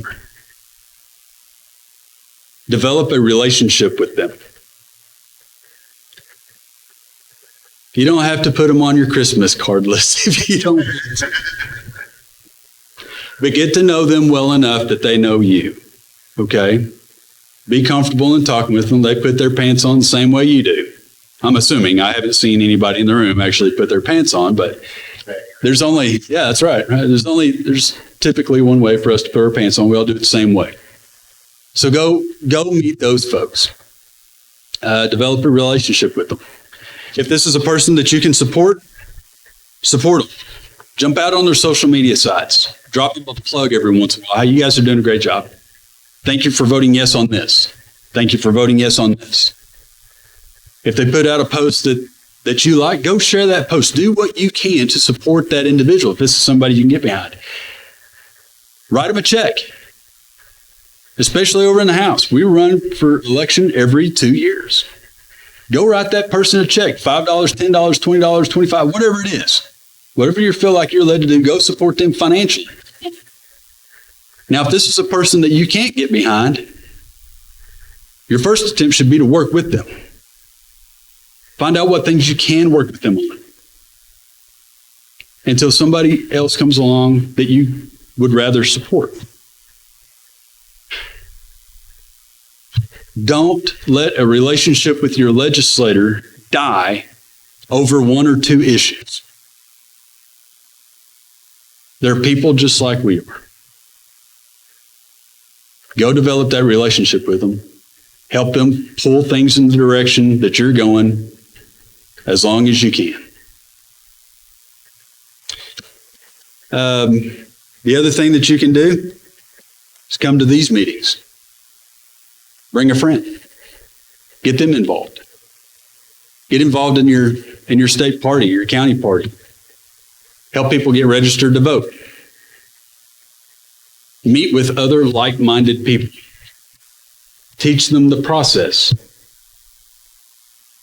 Develop a relationship with them. You don't have to put them on your Christmas card list if you don't. But get to know them well enough that they know you. Okay? Be comfortable in talking with them. They put their pants on the same way you do. I'm assuming. I haven't seen anybody in the room actually put their pants on, but there's only, yeah, that's right. There's typically one way for us to put our pants on. We all do it the same way. So go meet those folks. Develop a relationship with them. If this is a person that you can support them. Jump out on their social media sites. Drop them a plug every once in a while. Hey, you guys are doing a great job. Thank you for voting yes on this. Thank you for voting yes on this. If they put out a post that you like, go share that post. Do what you can to support that individual. If this is somebody you can get behind. Write them a check. Especially over in the House. We run for election every 2 years. Go write that person a check, $5, $10, $20, $25, whatever it is. Whatever you feel like you're led to do, go support them financially. Now, if this is a person that you can't get behind, your first attempt should be to work with them. Find out what things you can work with them on until somebody else comes along that you would rather support. Don't let a relationship with your legislator die over one or two issues. They're people just like we are. Go develop that relationship with them. Help them pull things in the direction that you're going as long as you can. The other thing that you can do is come to these meetings. Bring a friend. Get them involved. Get involved in your state party, your county party. Help people get registered to vote. Meet with other like-minded people. Teach them the process.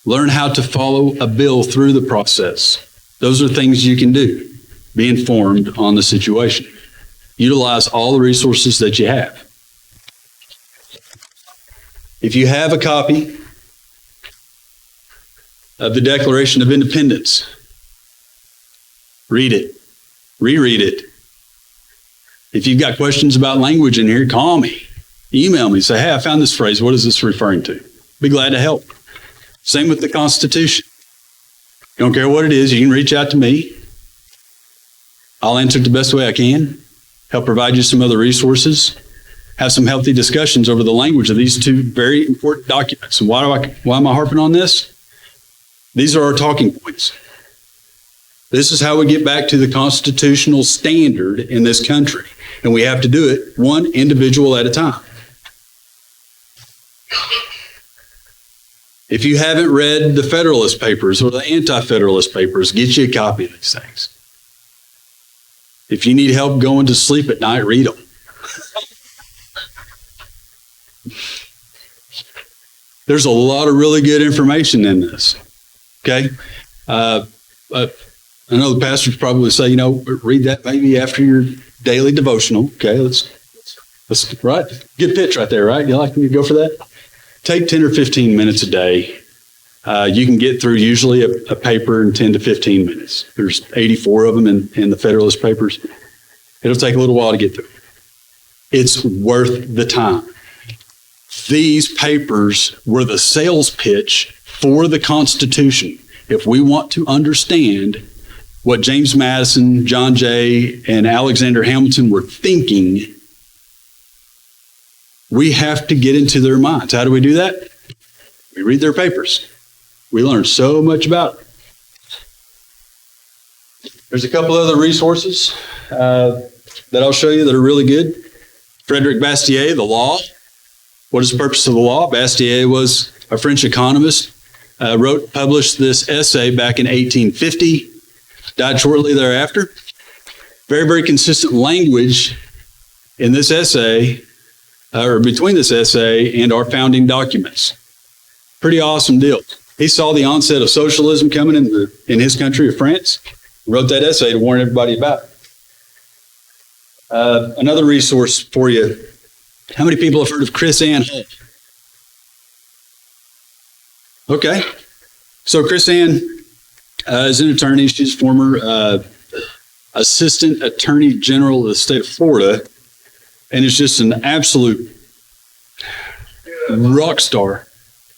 Learn how to follow a bill through the process. Those are things you can do. Be informed on the situation. Utilize all the resources that you have. If you have a copy of the Declaration of Independence, read it, reread it. If you've got questions about language in here, call me, email me, say, hey, I found this phrase. What is this referring to? Be glad to help. Same with the Constitution. Don't care what it is, you can reach out to me. I'll answer it the best way I can, help provide you some other resources, have some healthy discussions over the language of these two very important documents. And why am I harping on this? These are our talking points. This is how we get back to the constitutional standard in this country. and we have to do it one individual at a time. If you haven't read the Federalist Papers or the Anti-Federalist Papers, get you a copy of these things. If you need help going to sleep at night, read them. There's a lot of really good information in this. Okay? I know the pastors probably say, read that maybe after your daily devotional. Okay, let's right? Good pitch right there, right? You like me to go for that? Take 10 or 15 minutes a day. You can get through usually a paper in 10 to 15 minutes. There's 84 of them in the Federalist Papers. It'll take a little while to get through. It's worth the time. These papers were the sales pitch for the Constitution. If we want to understand what James Madison, John Jay, and Alexander Hamilton were thinking, we have to get into their minds. How do we do that? We read their papers. We learn so much about it. There's a couple other resources that I'll show you that are really good. Frederick Bastiat, The Law. What is the purpose of the law? Bastiat was a French economist, published this essay back in 1850, died shortly thereafter. Very, very consistent language in this essay, or between this essay and our founding documents. Pretty awesome deal. He saw the onset of socialism coming in his country of France, wrote that essay to warn everybody about it. Another resource for you. How many people have heard of Chris Ann Hall? Okay. So Chris Ann is an attorney. She's former assistant attorney general of the state of Florida, and is just an absolute rock star.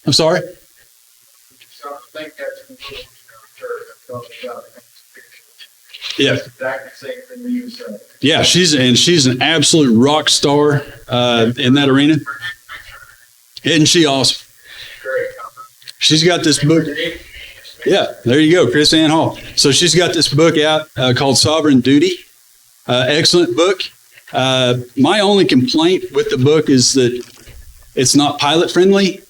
I'm sorry? Yeah. Yeah, she's an absolute rock star in that arena. Isn't she awesome? She's got this book. Yeah, there you go, Chris Ann Hall. So she's got this book out called Sovereign Duty. Excellent book. My only complaint with the book is that it's not pilot friendly.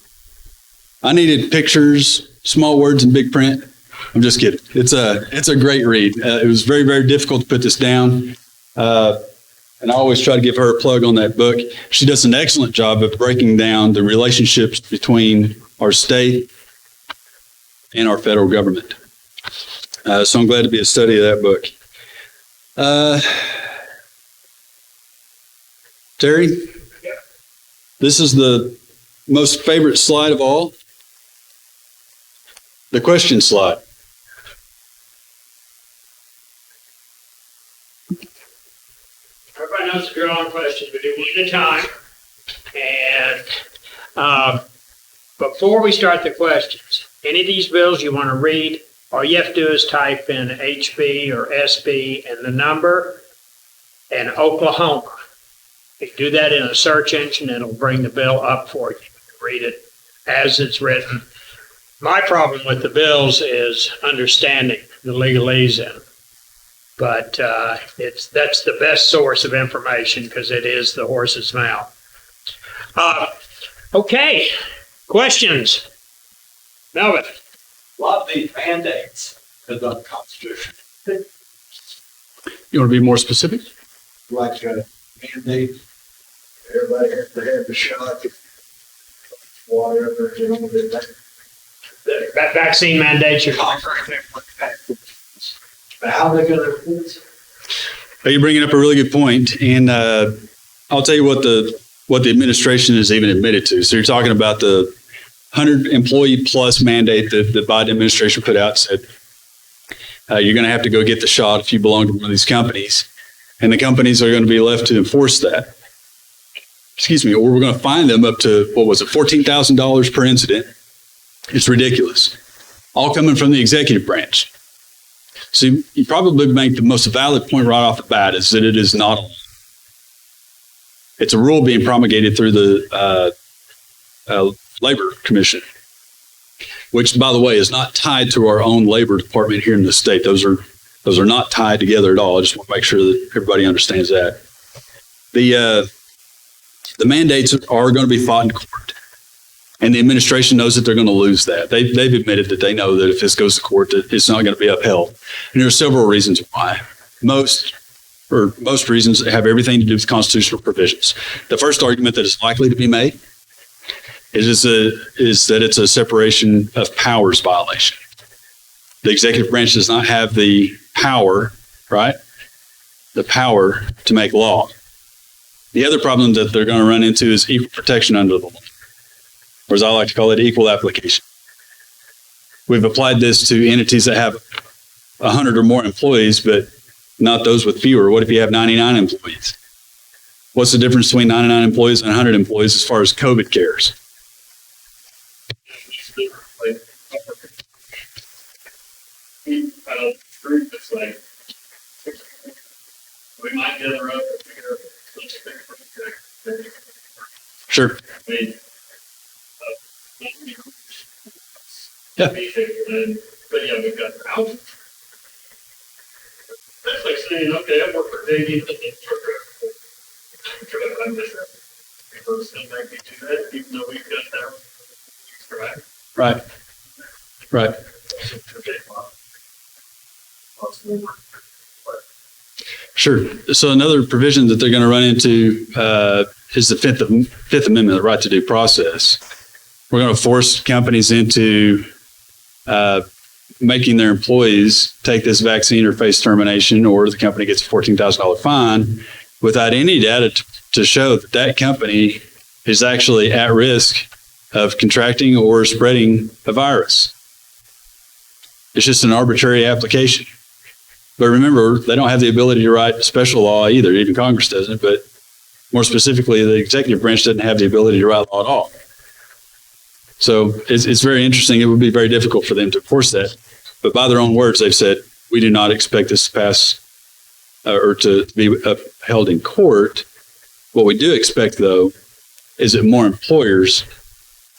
I needed pictures, small words, and big print. I'm just kidding. It's a great read. It was very, very difficult to put this down. And I always try to give her a plug on that book. She does an excellent job of breaking down the relationships between our state and our federal government. So I'm glad to be a study of that book. Terry, this is the most favorite slide of all. The question slide. Everybody knows the drill on questions. We do one at a time. And before we start the questions, any of these bills you want to read, all you have to do is type in HB or SB and the number and Oklahoma. If you do that in a search engine, it'll bring the bill up for you. You can read it as it's written. My problem with the bills is understanding the legalese in them. But that's the best source of information because it is the horse's mouth. Okay, questions? Melvin. A lot of these mandates is on the Constitution. You want to be more specific? Like mandate, everybody has to have the shot, whatever, That vaccine mandates you. How are they going to? You're bringing up a really good point, and I'll tell you what the administration has even admitted to. So you're talking about the 100 employee plus mandate that the Biden administration put out. Said you're going to have to go get the shot if you belong to one of these companies, and the companies are going to be left to enforce that. Or we're going to fine them up to $14,000 per incident. It's ridiculous. All coming from the executive branch. So you probably make the most valid point right off the bat is that it is not a law. It's a rule being promulgated through the Labor Commission, which, by the way, is not tied to our own labor department here in the state. Those are not tied together at all. I just want to make sure that everybody understands that. The mandates are going to be fought in court. And the administration knows that they're going to lose that. They've admitted that they know that if this goes to court, that it's not going to be upheld. And there are several reasons why. Most reasons have everything to do with constitutional provisions. The first argument that is likely to be made is that it's a separation of powers violation. The executive branch does not have the power, right? The power to make law. The other problem that they're going to run into is equal protection under the law, or as I like to call it, equal application. We've applied this to entities that have 100 or more employees, but not those with fewer. What if you have 99 employees? What's the difference between 99 employees and 100 employees as far as COVID cares? I don't agree. It's like we might get a road to figure out something. Sure. I mean, Yeah. But yeah, we've got thousands. That's like saying, okay, I work for Davey, but it's I'm just reverse them back to that, even though we've got that. Right. Right. Sure. So another provision that they're going to run into is the Fifth Amendment, the right to due process. We're going to force companies into making their employees take this vaccine or face termination, or the company gets a $14,000 fine without any data to show that that company is actually at risk of contracting or spreading a virus. It's just an arbitrary application. But remember, they don't have the ability to write special law either. Even Congress doesn't, but more specifically, the executive branch doesn't have the ability to write law at all. So it's very interesting. It would be very difficult for them to enforce that. But by their own words, they've said, we do not expect this to pass or to be upheld in court. What we do expect, though, is that more employers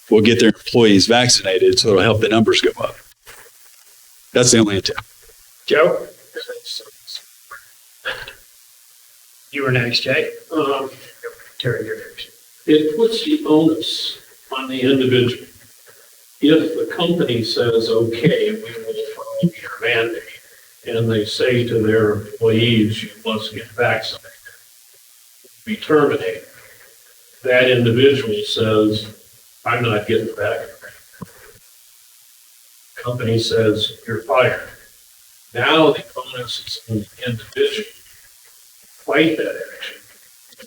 will get their employees vaccinated, so it'll help the numbers go up. That's the only intent. Joe? You were next, Jay. Terry, you're next. It puts the onus on the individual. If the company says, okay, we will follow your mandate, and they say to their employees, you must get vaccinated, be terminated, that individual says, I'm not getting vaccinated. Company says, you're fired. Now the onus is on the individual to fight that action,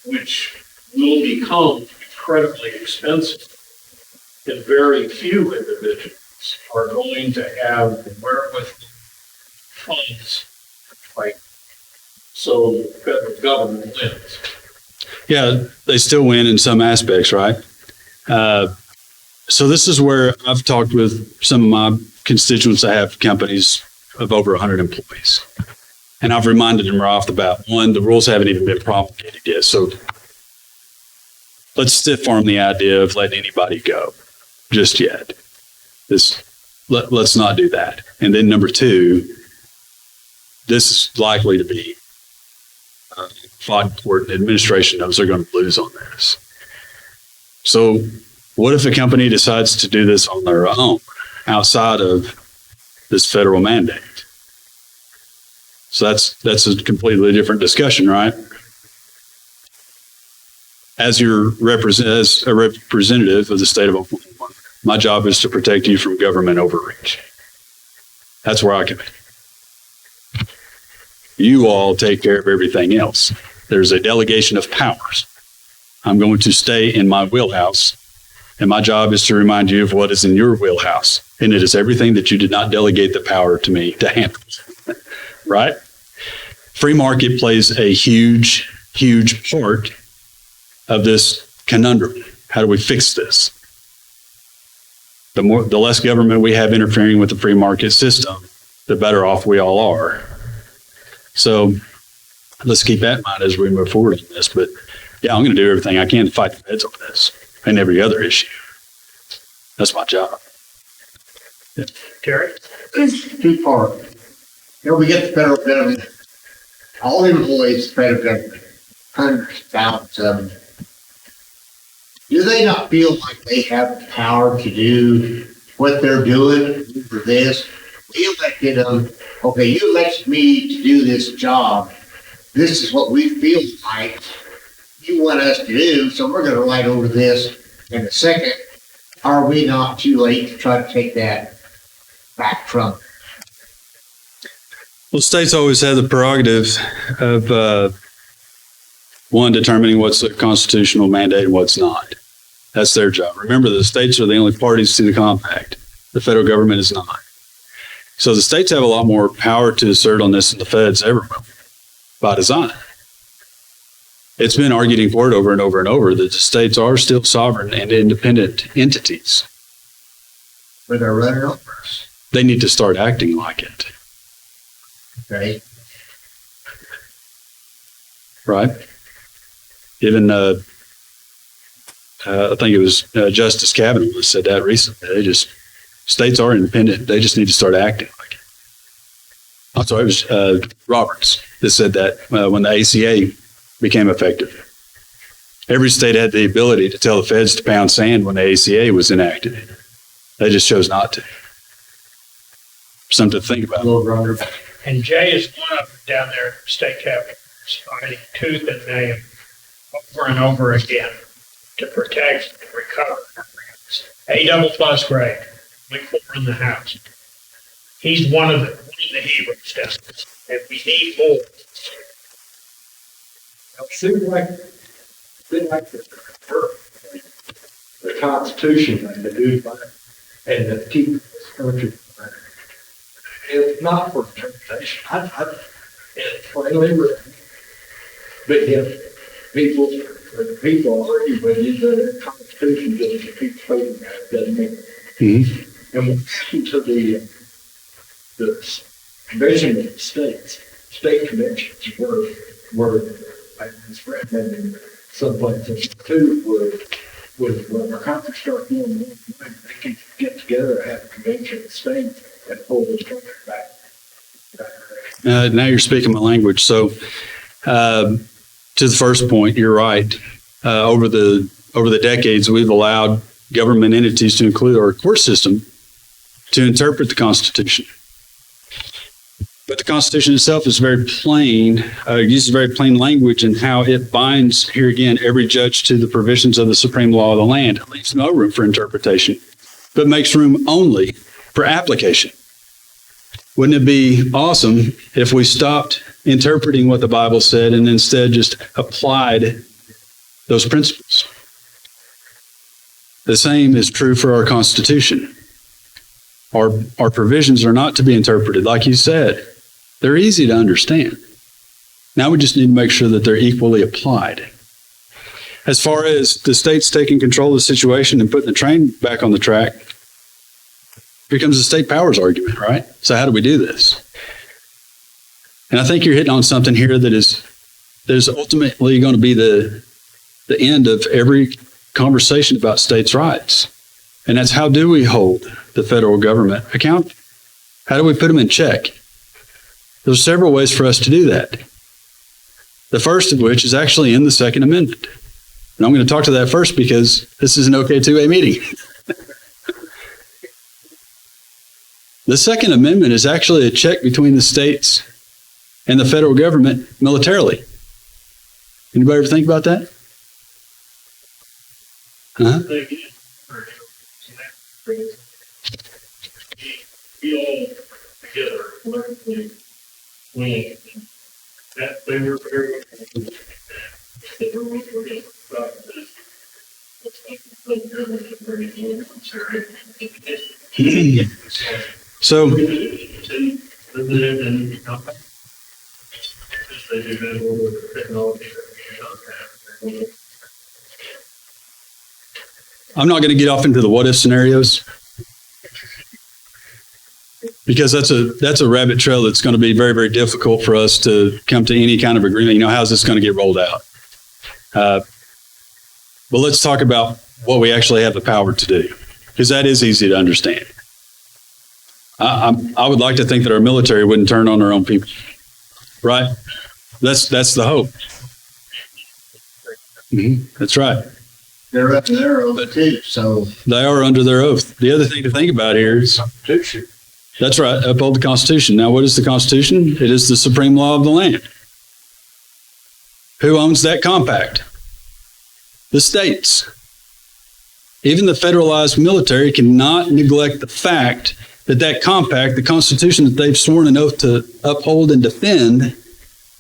which will become incredibly expensive. And very few individuals are going to have the wherewithal funds to fight. So the federal government wins. Yeah, they still win in some aspects, right? So this is where I've talked with some of my constituents that have companies of over 100 employees. And I've reminded them right off the bat, one, the rules haven't even been promulgated yet. So let's stiff arm the idea of letting anybody go just yet. Let's not do that. And then number two, this is likely to be fought in court, and administration knows they're going to lose on this. So what if a company decides to do this on their own outside of this federal mandate? So that's a completely different discussion, right? As a representative of the state of Oklahoma, my job is to protect you from government overreach. That's where I come in. You all take care of everything else. There's a delegation of powers. I'm going to stay in my wheelhouse, and my job is to remind you of what is in your wheelhouse. And it is everything that you did not delegate the power to me to handle. Right? Free market plays a huge, huge part of this conundrum. How do we fix this? The less government we have interfering with the free market system, the better off we all are. So let's keep that in mind as we move forward in this. But yeah, I'm going to do everything I can to fight the feds on this and every other issue. That's my job. Yeah. Terry? It's two parts. We get the federal government, all employees, federal government. hundreds, thousands of them. Do they not feel like they have the power to do what they're doing for this? We elected them. Okay, you elected me to do this job. This is what we feel like you want us to do, so we're going to write over this in a second. Are we not too late to try to take that back from them? Well, states always have the prerogative of one, determining what's a constitutional mandate and what's not. That's their job. Remember, the states are the only parties to the compact. The federal government is not. So the states have a lot more power to assert on this than the feds ever will, by design. It's been arguing for it over and over and over that the states are still sovereign and independent entities. But they're running over us. They need to start acting like it, Okay. right? Even, I think it was Justice Kavanaugh that said that recently. States are independent. They just need to start acting like it. I'm sorry, it was Roberts that said that when the ACA became effective. Every state had the ability to tell the feds to pound sand when the ACA was enacted. They just chose not to. Something to think about. And Jay is one of them down there at state capitol, fighting tooth and nail over and over again to protect and recover. A double plus grade, we four in the House. He's one of the heroes down there, and we need more. It seems like the Constitution and the duty and the keep this country. If not for interpretation, it's plainly written. But yet, people argue with you that the Constitution doesn't keep fighting that, doesn't it? Mm-hmm. And what happened to the convention of the state conventions were it's written in some places too, was when the country started doing more, they can get together and have a convention of states and pull this country back. Now you're speaking my language. So, to the first point, you're right. Over the decades, we've allowed government entities, to include our court system, to interpret the Constitution. But the Constitution itself is very plain, uses very plain language in how it binds, here again, every judge to the provisions of the supreme law of the land. It leaves no room for interpretation, but makes room only for application. Wouldn't it be awesome if we stopped interpreting what the Bible said and instead just applied those principles? The same is true for our Constitution. Our provisions are not to be interpreted, like you said. They're easy to understand. Now we just need to make sure that they're equally applied. As far as the states taking control of the situation and putting the train back on the track, here comes the state powers argument, right? So how do we do this? And I think you're hitting on something here that is ultimately going to be the end of every conversation about states' rights. And that's, how do we hold the federal government accountable? How do we put them in check? There's several ways for us to do that. The first of which is actually in the Second Amendment. And I'm going to talk to that first because this is an OK2A meeting. The Second Amendment is actually a check between the states and the federal government militarily. Anybody ever think about that? Huh? We all together collectively win. That they were very So, I'm not going to get off into the what if scenarios, because that's a rabbit trail that's going to be very, very difficult for us to come to any kind of agreement. You know, how's this going to get rolled out? But let's talk about what we actually have the power to do, because that is easy to understand. I would like to think that our military wouldn't turn on their own people, right? That's the hope. That's right. They're up to their oath too, so. They are under their oath. The other thing to think about here is, that's right, uphold the Constitution. Now, what is the Constitution? It is the supreme law of the land. Who owns that compact? The states. Even the federalized military cannot neglect the fact that that compact, the Constitution that they've sworn an oath to uphold and defend,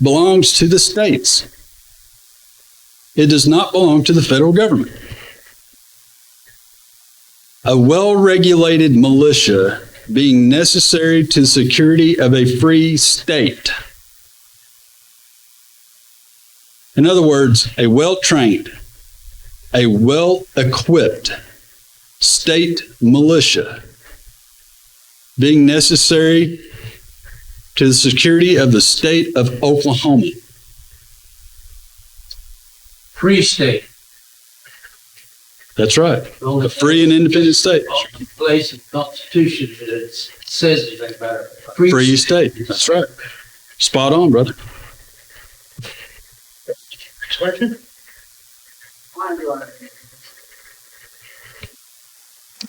belongs to the states. It does not belong to the federal government. A well-regulated militia being necessary to the security of a free state. In other words, a well-trained, a well-equipped state militia being necessary to the security of the state of Oklahoma. Free state. That's right. A free and independent state. Place in the Constitution that says anything about it. Free state. That's right. Spot on, brother. Next question?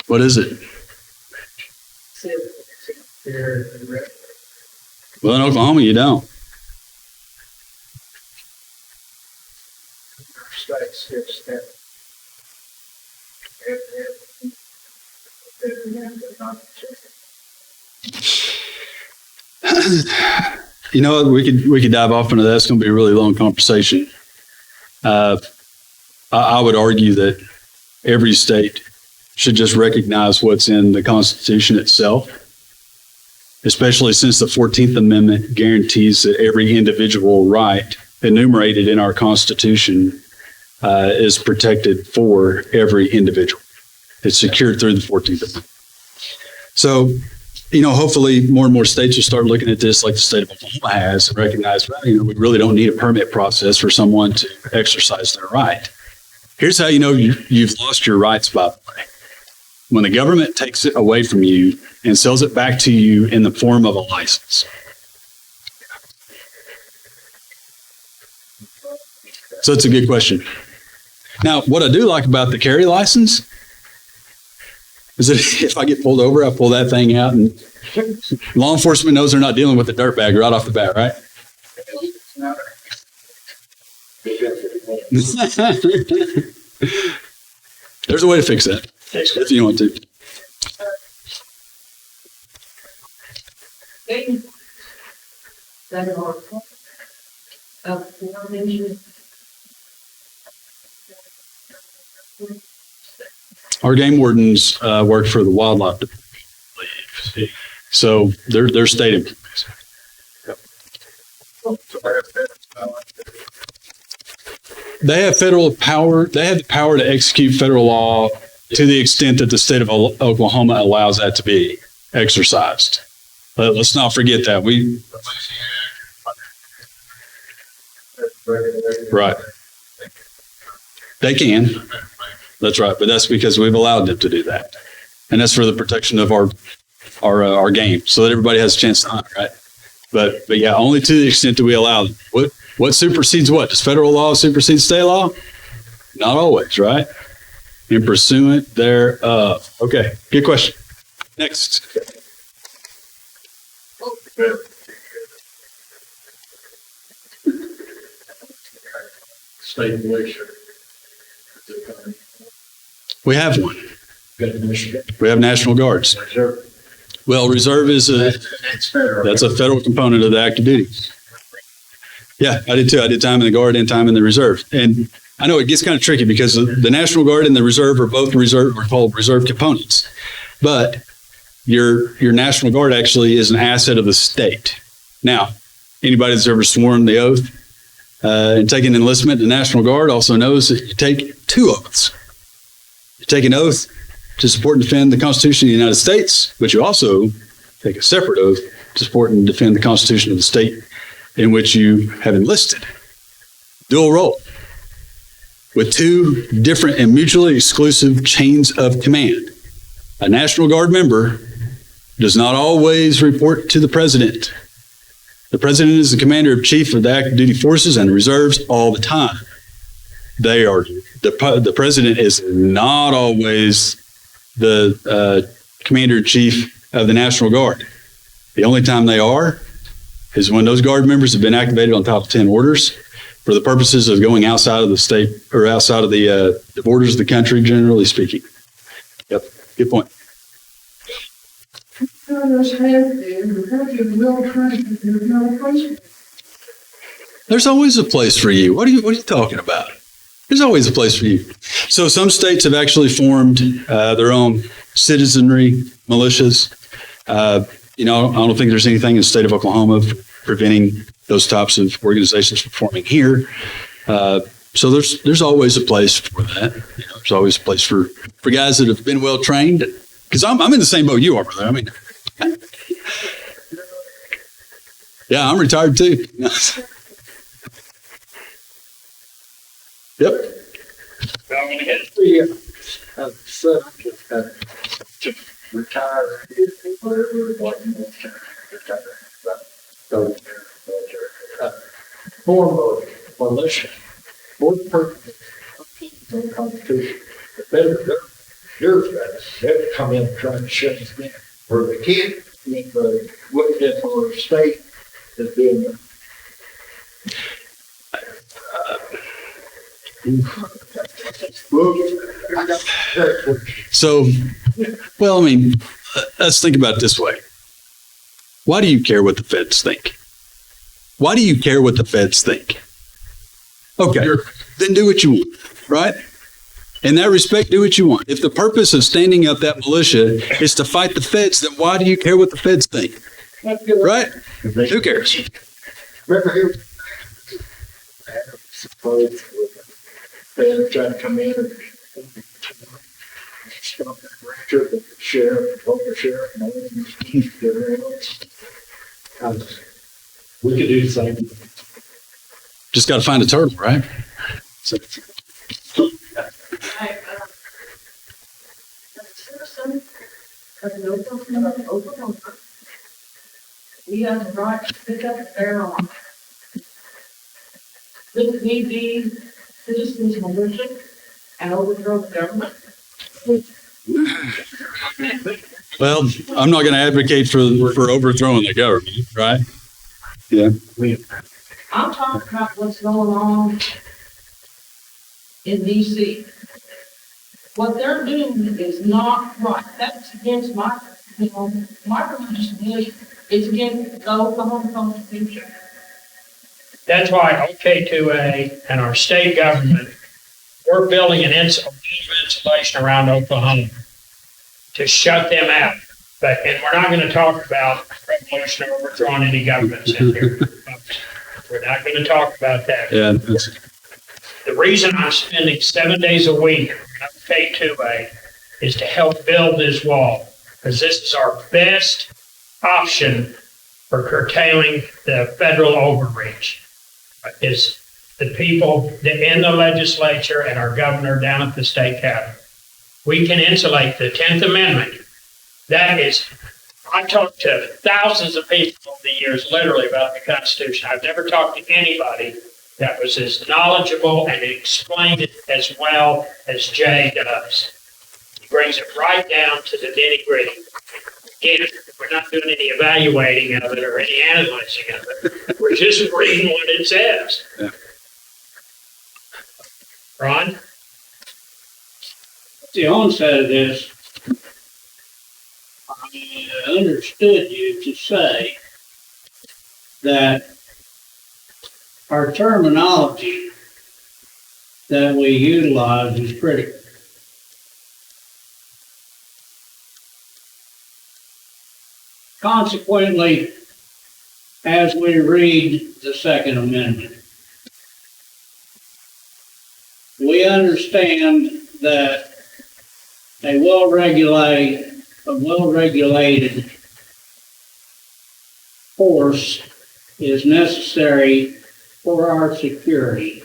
What is it? Well, in Oklahoma, you don't. You know, we could dive off into that. It's going to be a really long conversation. I would argue that every state should just recognize what's in the Constitution itself, especially since the 14th Amendment guarantees that every individual right enumerated in our Constitution is protected for every individual. It's secured through the 14th Amendment. So, you know, hopefully more and more states will start looking at this like the state of Oklahoma has and recognize, well, you know, we really don't need a permit process for someone to exercise their right. Here's how you know you've lost your rights, by the way. When the government takes it away from you and sells it back to you in the form of a license. So it's a good question. Now, what I do like about the carry license is that if I get pulled over, I pull that thing out and law enforcement knows they're not dealing with a dirtbag right off the bat, right? There's a way to fix that if you want to. Our game wardens work for the wildlife department, so they're state employees. They have federal power. They have the power to execute federal law to the extent that the state of Oklahoma allows that to be exercised. But let's not forget that right. They can. That's right, but that's because we've allowed them to do that, and that's for the protection of our game, so that everybody has a chance to hunt, right? But yeah, only to the extent that we allow them. What supersedes what? Does federal law supersede state law? Not always, right? In pursuant thereof. Okay, good question. Next. State militia. We have one. We have National Guards. Reserve. Well, reserve is that's a federal component of the active duty. Yeah, I did too. I did time in the Guard and time in the Reserve. And I know it gets kind of tricky because the National Guard and the Reserve are both called reserve components. But your National Guard actually is an asset of the state. Now, anybody that's ever sworn the oath and taken enlistment in the National Guard also knows that you take two oaths. You take an oath to support and defend the Constitution of the United States, but you also take a separate oath to support and defend the Constitution of the state in which you have enlisted. Dual role with two different and mutually exclusive chains of command. A National Guard member does not always report to the president. The president is the commander in chief of the active duty forces and reserves all the time. they are, the president is not always the commander-in-chief of the National Guard. The only time they are is when those Guard members have been activated on Title 10 orders for the purposes of going outside of the state or outside of the borders of the country, generally speaking. Yep, good point. There's always a place for you. What are you talking about? There's always a place for you. So some states have actually formed their own citizenry militias. I don't think there's anything in the state of Oklahoma preventing those types of organizations from forming here. So there's always a place for that. There's always a place for guys that have been well trained. Because I'm in the same boat you are, brother. I mean, yeah, I'm retired too. Yep. I'm going to get 3 years. So I just had to retire. Form of militia. Both purposes of the Constitution. The better, yours guys, they'll come in and try to shut us down. Or they can't, look at our state as being So, well, I mean, let's think about it this way. Why do you care what the feds think? Why do you care what the feds think? Okay, then do what you want, right? In that respect, do what you want. If the purpose of standing up that militia is to fight the feds, then why do you care what the feds think? Right? Who cares? They're trying to come in and stop that rancher, the sheriff, over sheriff, and everything else. We could do the same. Just got to find a turtle, right? So, As a citizen of an Oklahoma, we have the right to pick up and bear arms. This may be citizens militia and overthrow the government. well, I'm not going to advocate for overthrowing the government, right? Yeah. I'm talking about what's going on in DC. What they're doing is not right. That's against my religious belief. It's against the Oklahoma Constitution. That's why OK2A and our state government, we're building an insulation around Oklahoma to shut them out. And we're not going to talk about revolution or overthrowing any governments in here. We're not going to talk about that. Yeah. The reason I'm spending 7 days a week on OK2A is to help build this wall, because this is our best option for curtailing the federal overreach. Is the people in the legislature and our governor down at the state capitol. We can insulate the 10th Amendment. That is, I talked to thousands of people over the years, literally, about the Constitution. I've never talked to anybody that was as knowledgeable and explained it as well as Jay does. He brings it right down to the nitty-gritty. Again, we're not doing any evaluating of it or any analyzing of it. We're just reading what it says. Yeah. Ron? At the onset of this, I understood you to say that our terminology that we utilize is critical. Consequently, as we read the Second Amendment, we understand that a well-regulated force is necessary for our security.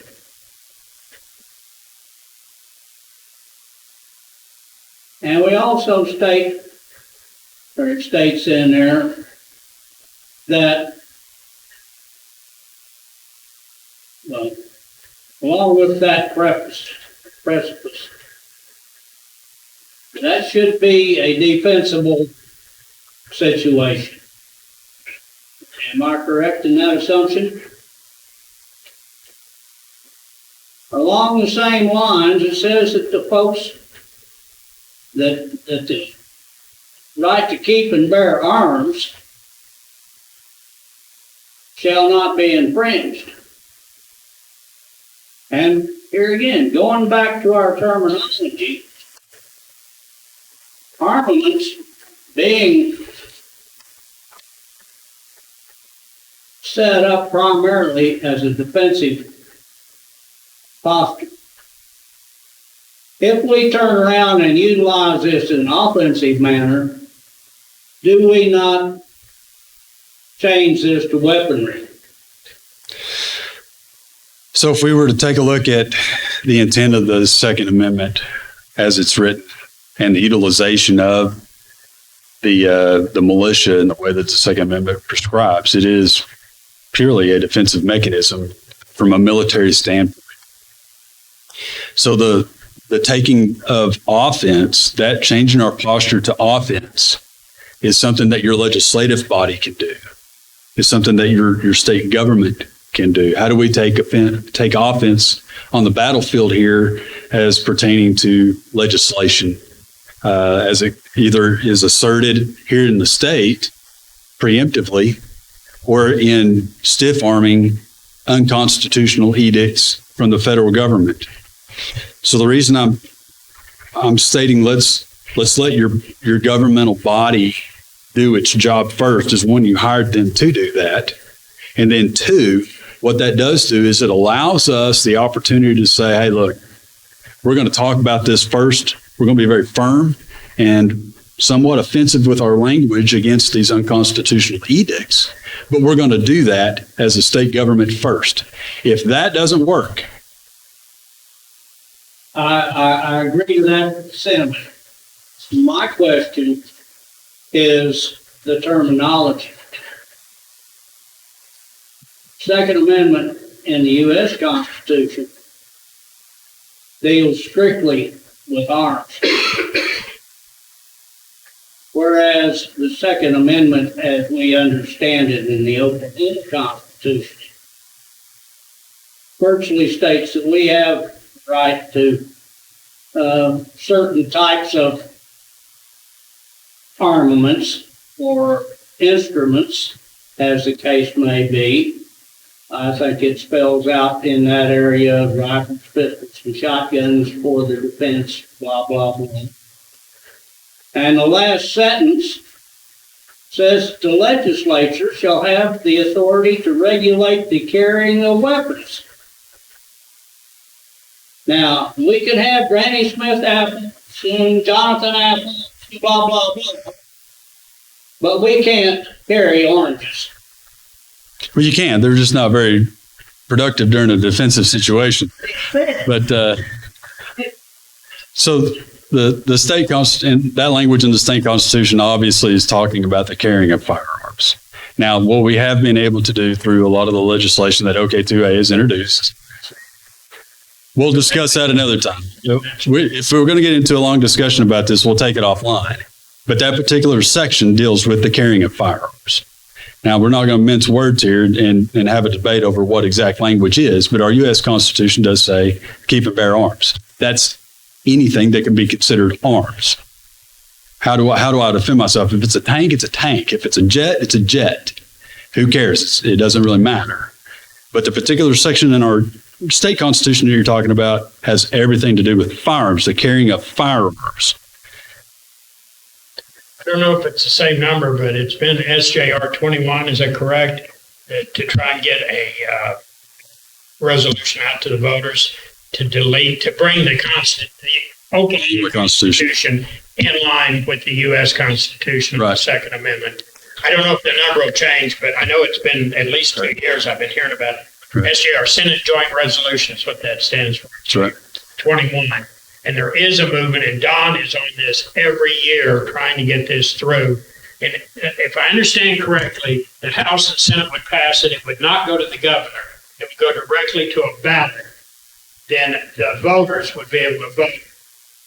And we also state, or it states in there, that, well, along with that precipice. That should be a defensible situation. Am I correct in that assumption? Along the same lines, it says that the folks that the right to keep and bear arms shall not be infringed. And here again, going back to our terminology, armaments being set up primarily as a defensive posture. If we turn around and utilize this in an offensive manner, do we not change this to weaponry? So if we were to take a look at the intent of the Second Amendment as it's written and the utilization of the militia in the way that the Second Amendment prescribes, it is purely a defensive mechanism from a military standpoint. So the taking of offense, that changing our posture to offense, is something that your legislative body can do. It's something that your state government can do. How do we take offense on the battlefield here as pertaining to legislation, as it either is asserted here in the state preemptively or in stiff arming unconstitutional edicts from the federal government? So the reason I'm stating let's let your governmental body do its job first is, one, you hired them to do that, and then two, what that does do is it allows us the opportunity to say, hey, look, we're going to talk about this first. We're going to be very firm and somewhat offensive with our language against these unconstitutional edicts, but we're going to do that as a state government first. If that doesn't work, I agree with that sentiment. My question is the terminology. Second Amendment in the U.S. Constitution deals strictly with arms, whereas the Second Amendment, as we understand it in the OK2A Constitution, virtually states that we have right to certain types of armaments or instruments, as the case may be. I think it spells out in that area of rifles, pistols, and shotguns for the defense, blah, blah, blah. And the last sentence says the legislature shall have the authority to regulate the carrying of weapons. Now, we can have Granny Smith apples and Jonathan apples, blah, blah, blah. But we can't carry oranges. well, you can. They're just not very productive during a defensive situation. But so the state and that language in the state constitution obviously is talking about the carrying of firearms. Now, what we have been able to do through a lot of the legislation that OK2A has introduced, we'll discuss that another time. If we're going to get into a long discussion about this, we'll take it offline. But that particular section deals with the carrying of firearms. Now, we're not going to mince words here and have a debate over what exact language is, but our U.S. Constitution does say keep and bear arms. That's anything that can be considered arms. How do I defend myself? If it's a tank, it's a tank. If it's a jet, it's a jet. Who cares? It doesn't really matter. But the particular section in our state constitution that you're talking about has everything to do with firearms, the carrying of firearms. I don't know if it's the same number, but it's been SJR 21, is that correct? To try and get a resolution out to the voters to bring the Oklahoma Constitution in line with the U.S. Constitution and the Second Amendment. I don't know if the number will change, but I know it's been at least 2 years I've been hearing about it. SJR, Senate Joint Resolution is what that stands for. That's right. 21. And there is a movement, and Don is on this every year trying to get this through. And if I understand correctly, the House and Senate would pass it. It would not go to the governor. It would go directly to a ballot. then the voters would be able to vote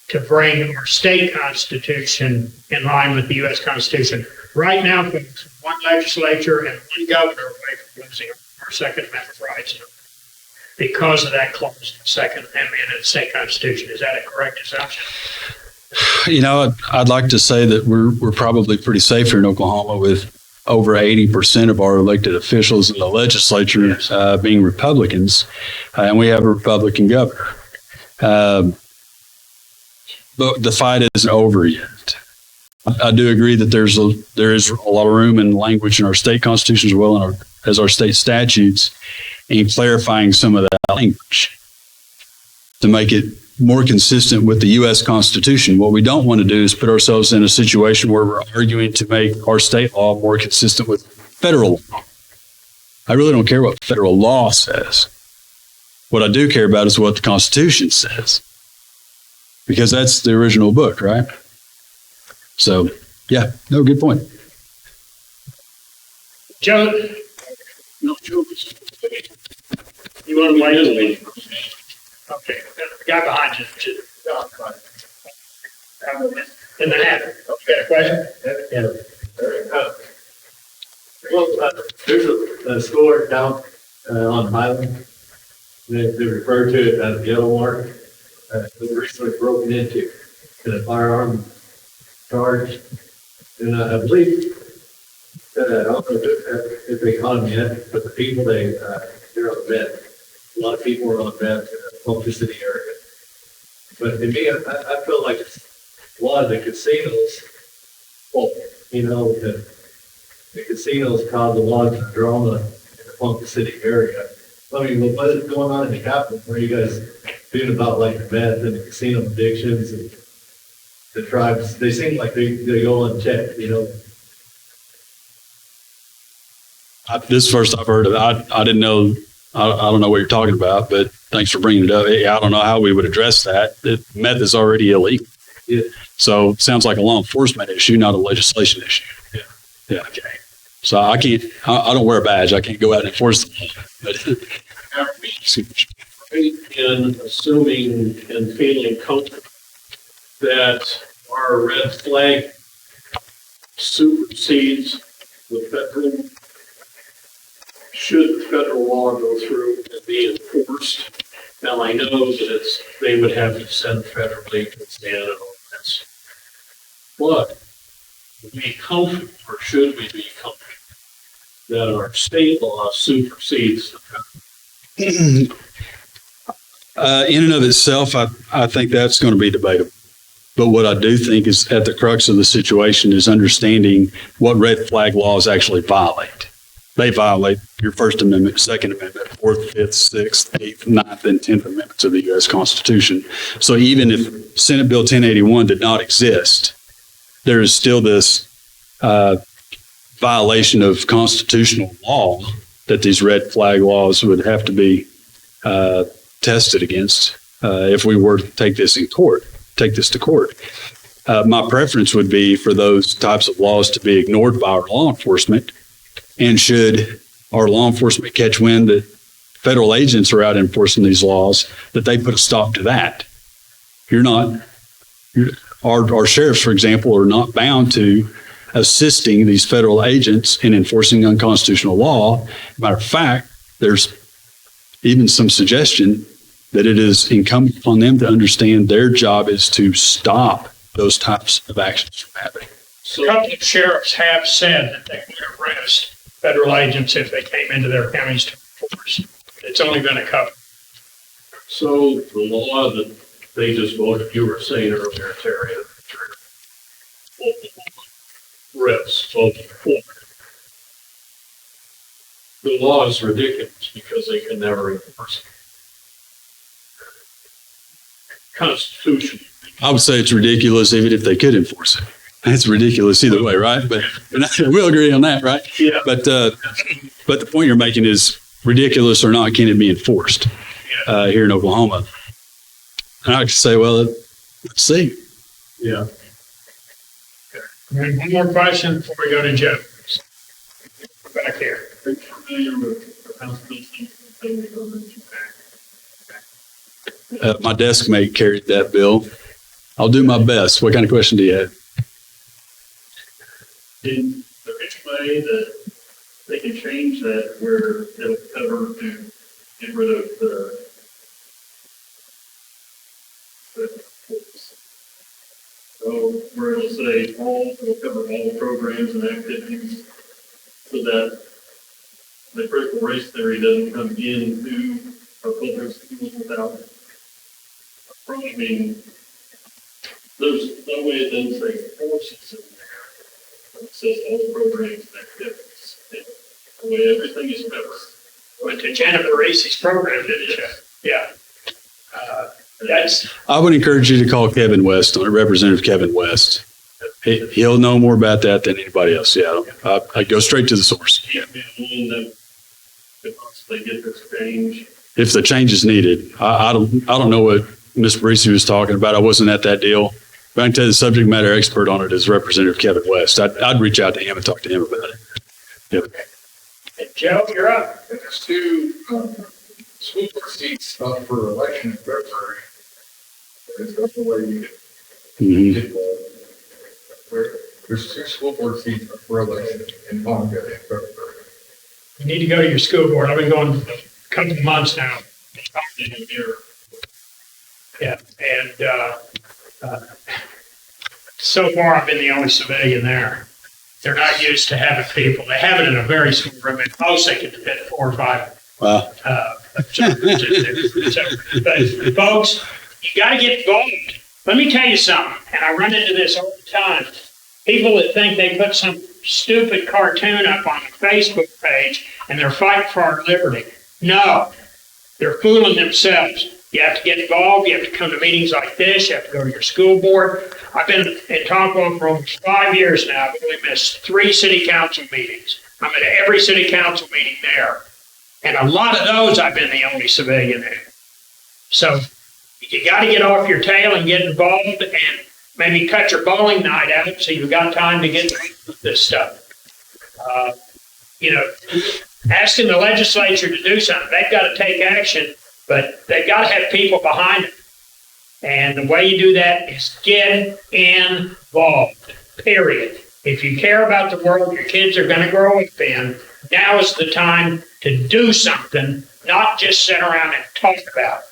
to bring our state constitution in line with the U.S. Constitution. Right now, folks, one legislature and one governor away from losing our Second Amendment rights because of that clause in the Second Amendment of the state constitution. Is that a correct assumption? You know, I'd like to say that we're probably pretty safe here in Oklahoma with over 80% of our elected officials in the legislature being Republicans, and we have a Republican governor. But the fight isn't over yet. I do agree that there is a lot of room and language in our state constitution as well as our state statutes in clarifying some of that language to make it more consistent with the U.S. Constitution. What we don't want to do is put ourselves in a situation where we're arguing to make our state law more consistent with federal law. I really don't care what federal law says. What I do care about is what the Constitution says, because that's the original book, right? So, yeah, no, good point. Joe, No, Joe. you want to weigh in? Okay, the guy behind you, too. In the hat. Okay, a question? There's a store down on Highland. They refer to it as Yellow Mark. It was recently broken into in a firearm charge. And I believe, I don't know if they caught them yet, but the people, they're on vet. A lot of people are on vet in the Oklahoma City area. But to me, I feel like a lot of the casinos, the casinos cause a lot of drama in the Oklahoma City area. I mean, what is going on in the Capitol? What are you guys doing about like the meth and the casino addictions and the tribes? They seem like they go unchecked, This is the first I've heard of it. I didn't know. I don't know what you're talking about, but thanks for bringing it up. I don't know how we would address that. Meth is already illegal. Yeah. So it sounds like a law enforcement issue, not a legislation issue. Yeah. Yeah. Okay. So I can't, I don't wear a badge. I can't go out and enforce the law. But Are we right in assuming and feeling comfortable that our red flag supersedes the federal? Should the federal law go through and be enforced? Now, I know that they would have to send federal agents in and all that. But be comfortable, or should we be comfortable, that our state law supersedes the federal? in and of itself, I think that's going to be debatable. But what I do think is at the crux of the situation is understanding what red flag laws actually violate. They violate your First Amendment, Second Amendment, Fourth, Fifth, Sixth, Eighth, Ninth, and 10th Amendments of the U.S. Constitution. So even if Senate Bill 1081 did not exist, there is still this violation of constitutional law that these red flag laws would have to be tested against if we were to take this to court. My preference would be for those types of laws to be ignored by our law enforcement. And should our law enforcement catch wind that federal agents are out enforcing these laws, that they put a stop to that. Our sheriffs, for example, are not bound to assisting these federal agents in enforcing unconstitutional law. Matter of fact, there's even some suggestion that it is incumbent upon them to understand their job is to stop those types of actions from happening. So, a couple of sheriffs have said that they would arrest federal agents if they came into their counties to enforce. It's only been a couple. So the law that they just voted, you were saying earlier, Terry, reps voted for. The law is ridiculous because they can never enforce it. Constitution. I would say it's ridiculous even if they could enforce it. It's ridiculous either way, right? But we'll agree on that, right? Yeah. But the point you're making is ridiculous or not, can it be enforced here in Oklahoma? And I could say, well, let's see. Yeah. One more question before we go to Joe. Back here. Are you familiar with House Bill 1081? My desk mate carried that bill. I'll do my best. What kind of question do you have? Is there any way that they can change that where it'll cover to get rid of so where it'll say it'll cover all programs and activities so that the critical race theory doesn't come into our public schools without approaching. There's no way it doesn't say forces in there. It says all programs and activities. The way everything is covered. Went to Jennifer Reese's program, didn't you? Yeah. That's, I would encourage you to call Kevin West, Representative Kevin West. He'll know more about that than anybody else. Yeah, I go straight to the source. Can't be the one that could possibly get this change. If the change is needed, I don't know what Ms. Breesy was talking about. I wasn't at that deal. But I can tell you the subject matter expert on it is Representative Kevin West. I'd reach out to him and talk to him about it. Yep. Joe, you're up. There's two school board seats up for election in February. That's the way you Mhm. get there's two school board seats up for election in Tonga in February. You need to go to your school board. I've been going a couple of months now. Yeah, and so far I've been the only civilian there. They're not used to having people. They have it in a very small room. At most, they can fit 4 or 5. Wow. But folks, you got to get involved. Let me tell you something, and I run into this all the time. People that think they put some stupid cartoon up on the Facebook page and they're fighting for our liberty. No, they're fooling themselves. You have to get involved. You have to come to meetings like this. You have to go to your school board. I've been in Tonga for almost 5 years now. I've only missed 3 city council meetings. I'm at every city council meeting there. And a lot of those I've been the only civilian in. So you got to get off your tail and get involved and maybe cut your bowling night out so you've got time to get this stuff. Asking the legislature to do something, they've got to take action, but they've got to have people behind them. And the way you do that is get involved, period. If you care about the world your kids are going to grow up in, now is the time to do something, not just sit around and talk about it.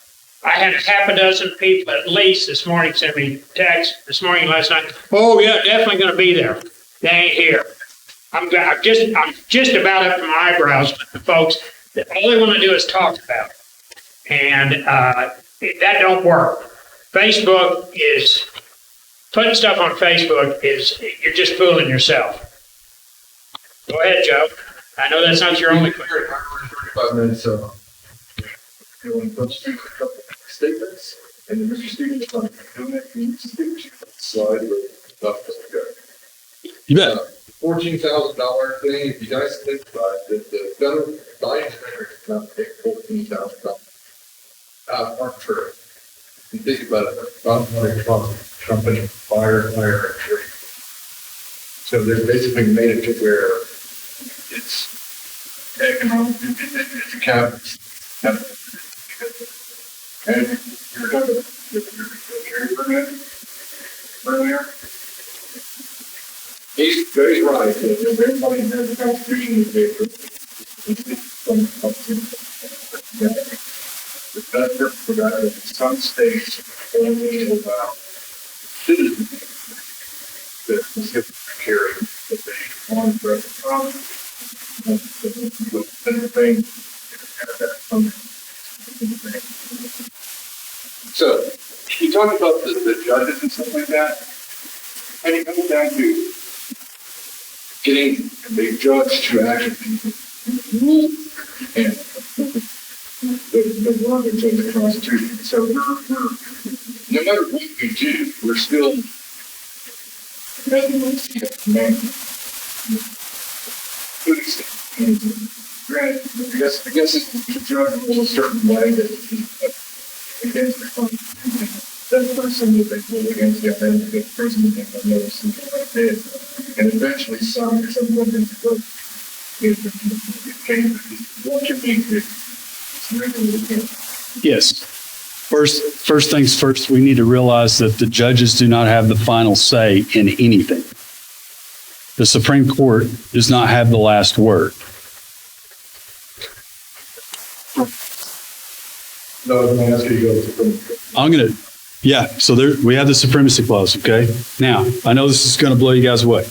I had half a dozen people at least this morning send me text last night. Oh yeah, definitely going to be there. They ain't here. I'm just about up to my eyebrows with the folks that all they want to do is talk about it. And that don't work. Facebook is putting stuff on Facebook is you're just fooling yourself. Go ahead, Joe. I know that's not your only question. 35 minutes you want to put a couple statements, and then Mr. Stevens on doing it, slide with stuff that's good. You bet. $14,000 thing, if you guys think about it, the federal buying center is not take $14,000 arbitrary. You think about it, company, fire, and tree. So they're basically made it to where it's economic, it's a cabinet. And you're going to carry permit earlier. He's very right. Everybody has the Constitution to pay for it. But in some states only allow citizens that specifically carry the thing on the property. So, you talk about the judges and stuff like that, and it comes down to getting the judge to actually rule and the law is in the Constitution. So no matter what we do, we're still I guess it's the judge rules a certain way that against the Constitution. That person that they pull against the identity prison and another something like this. And eventually someone in the book is changed. What you mean is Yes. First things first, we need to realize that the judges do not have the final say in anything. The Supreme Court does not have the last word. No, I'm gonna ask you to go to So there, we have the supremacy clause, okay? Now, I know this is going to blow you guys away.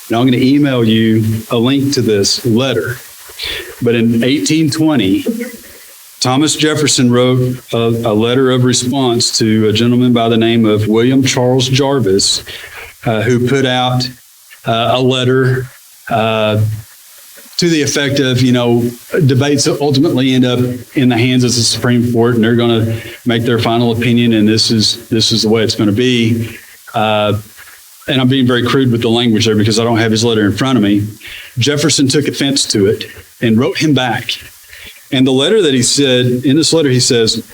Now, I'm going to email you a link to this letter. But in 1820, Thomas Jefferson wrote a letter of response to a gentleman by the name of William Charles Jarvis, who put out a letter to the effect of, debates ultimately end up in the hands of the Supreme Court, and they're going to make their final opinion, and this is the way it's going to be. And I'm being very crude with the language there because I don't have his letter in front of me. Jefferson took offense to it and wrote him back. And the letter that he said, in this letter, he says,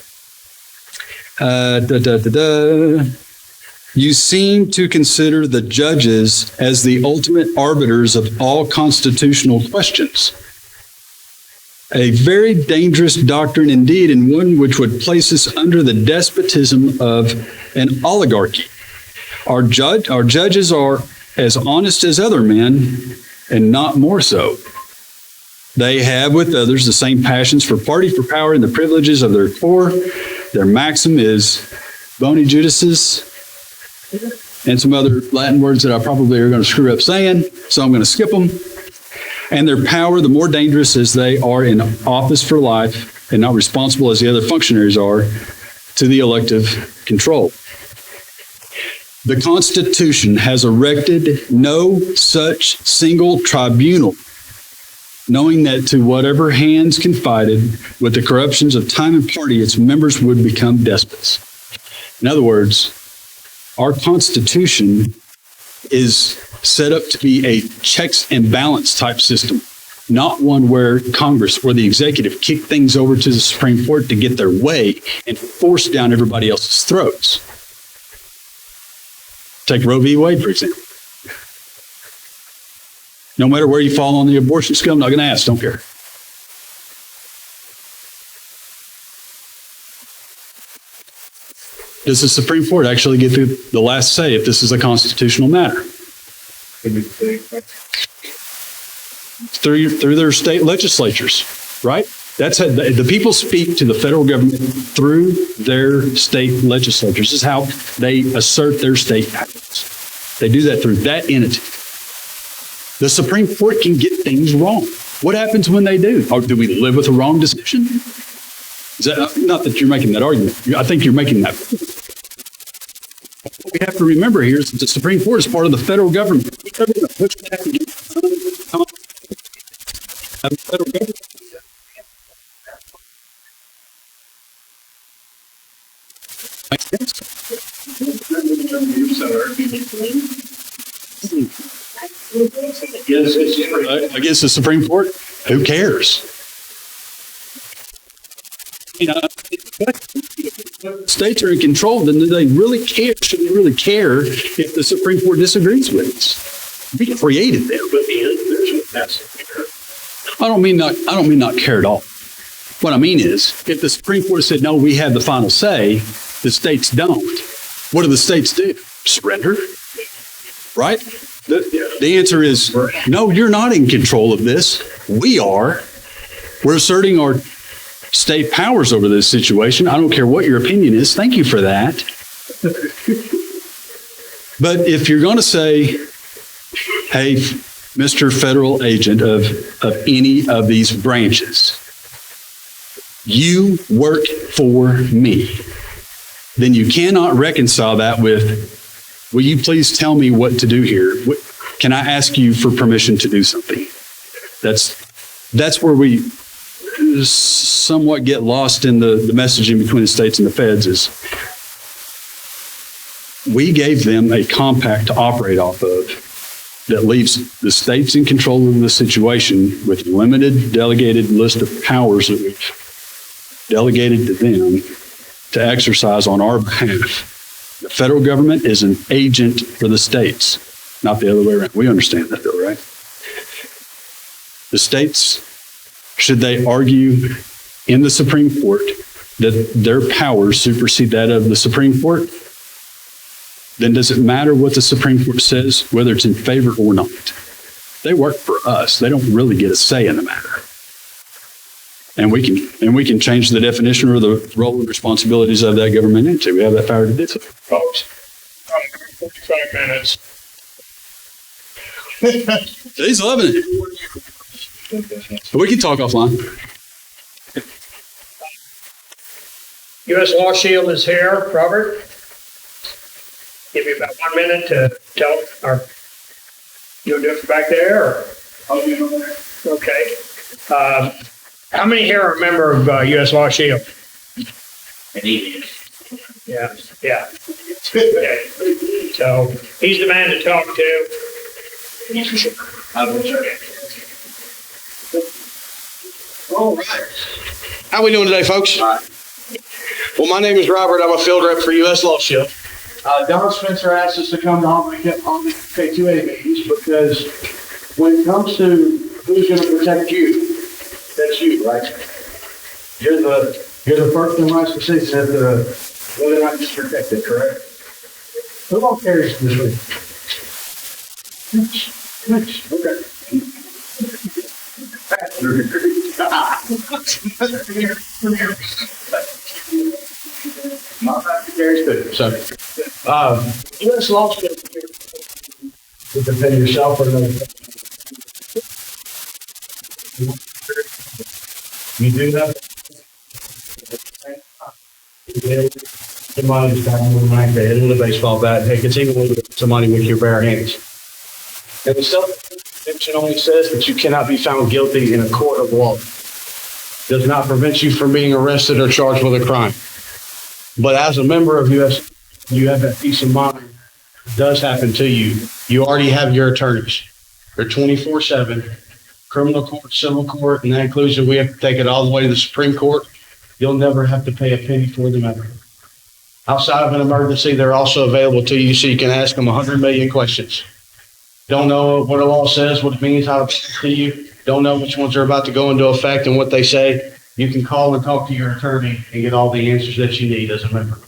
you seem to consider the judges as the ultimate arbiters of all constitutional questions. A very dangerous doctrine indeed, and one which would place us under the despotism of an oligarchy. Our judges are as honest as other men, and not more so. They have with others the same passions for party, for power, and the privileges of their core. Their maxim is boni judicis, and some other Latin words that I probably are going to screw up saying, so I'm going to skip them. And their power, the more dangerous as they are in office for life and not responsible as the other functionaries are to the elective control. The Constitution has erected no such single tribunal, knowing that to whatever hands confided with the corruptions of time and party, its members would become despots. In other words, our Constitution is set up to be a checks and balance type system, not one where Congress or the executive kick things over to the Supreme Court to get their way and force down everybody else's throats. Take Roe v. Wade, for example. No matter where you fall on the abortion scale, I'm not going to ask, don't care. Does the Supreme Court actually get the last say if this is a constitutional matter? Through their state legislatures, right? That's how the people speak to the federal government through their state legislatures. This is how they assert their state powers. They do that through that entity. The Supreme Court can get things wrong. What happens when they do? Or do we live with a wrong decision? Is that not that you're making that argument? I think you're making that. What we have to remember here is that the Supreme Court is part of the federal government. We're going to push back against the federal government. Makes sense? Against the Supreme Court? Who cares? States are in control, then do they really care? Should they really care if the Supreme Court disagrees with us? We created them. I don't mean not care at all. What I mean is, if the Supreme Court said, no, we have the final say, the states don't. What do the states do? Surrender? Right? The answer is, no, you're not in control of this. We are. We're asserting our state powers over this situation. I don't care what your opinion is. Thank you for that. But if you're going to say, hey, Mr. Federal Agent of any of these branches, you work for me, then you cannot reconcile that with, will you please tell me what to do here? Can I ask you for permission to do something? That's where we somewhat get lost in the messaging between the states and the feds is we gave them a compact to operate off of that leaves the states in control of the situation with limited delegated list of powers that we've delegated to them to exercise on our behalf. The federal government is an agent for the states, not the other way around. We understand that though, right? The states, should they argue in the Supreme Court that their powers supersede that of the Supreme Court, then does it matter what the Supreme Court says, whether it's in favor or not? They work for us. They don't really get a say in the matter. And we can change the definition or the role and responsibilities of that government entity. We have that power to do so. Folks, 45 minutes. He's loving it. We can talk offline. U.S. Law Shield is here. Robert? Give you about 1 minute to tell, or you'll do it from back there, or? I'll do it over there. Okay. How many here are a member of U.S. Law Shield? Yeah, yeah. Okay. So he's the man to talk to. All right. How we doing today, folks? Well, my name is Robert. I'm a field rep for U.S. Law Shield. Don Spencer asked us to come to all the OK2A meetings because when it comes to who's going to protect you, that's you, right? You're the first and last decision as to whether or not you're protected, correct? Who all carries this week? Okay. Not that carries too. So, U.S. Law School to defend yourself or another. You do that. Somebody's got one like that, hitting with a baseball bat. Heck, it's even with somebody with your bare hands. And the self-conviction only says that you cannot be found guilty in a court of law. Does not prevent you from being arrested or charged with a crime. But as a member of U.S., you have that peace of mind. It does happen to you. You already have your attorneys. They're 24/7, criminal court, civil court, and that includes that we have to take it all the way to the Supreme Court. You'll never have to pay a penny for them ever. Outside of an emergency, they're also available to you so you can ask them 100 million questions. Don't know what the law says, what it means, how it applies to you. Don't know which ones are about to go into effect and what they say. You can call and talk to your attorney and get all the answers that you need as a member.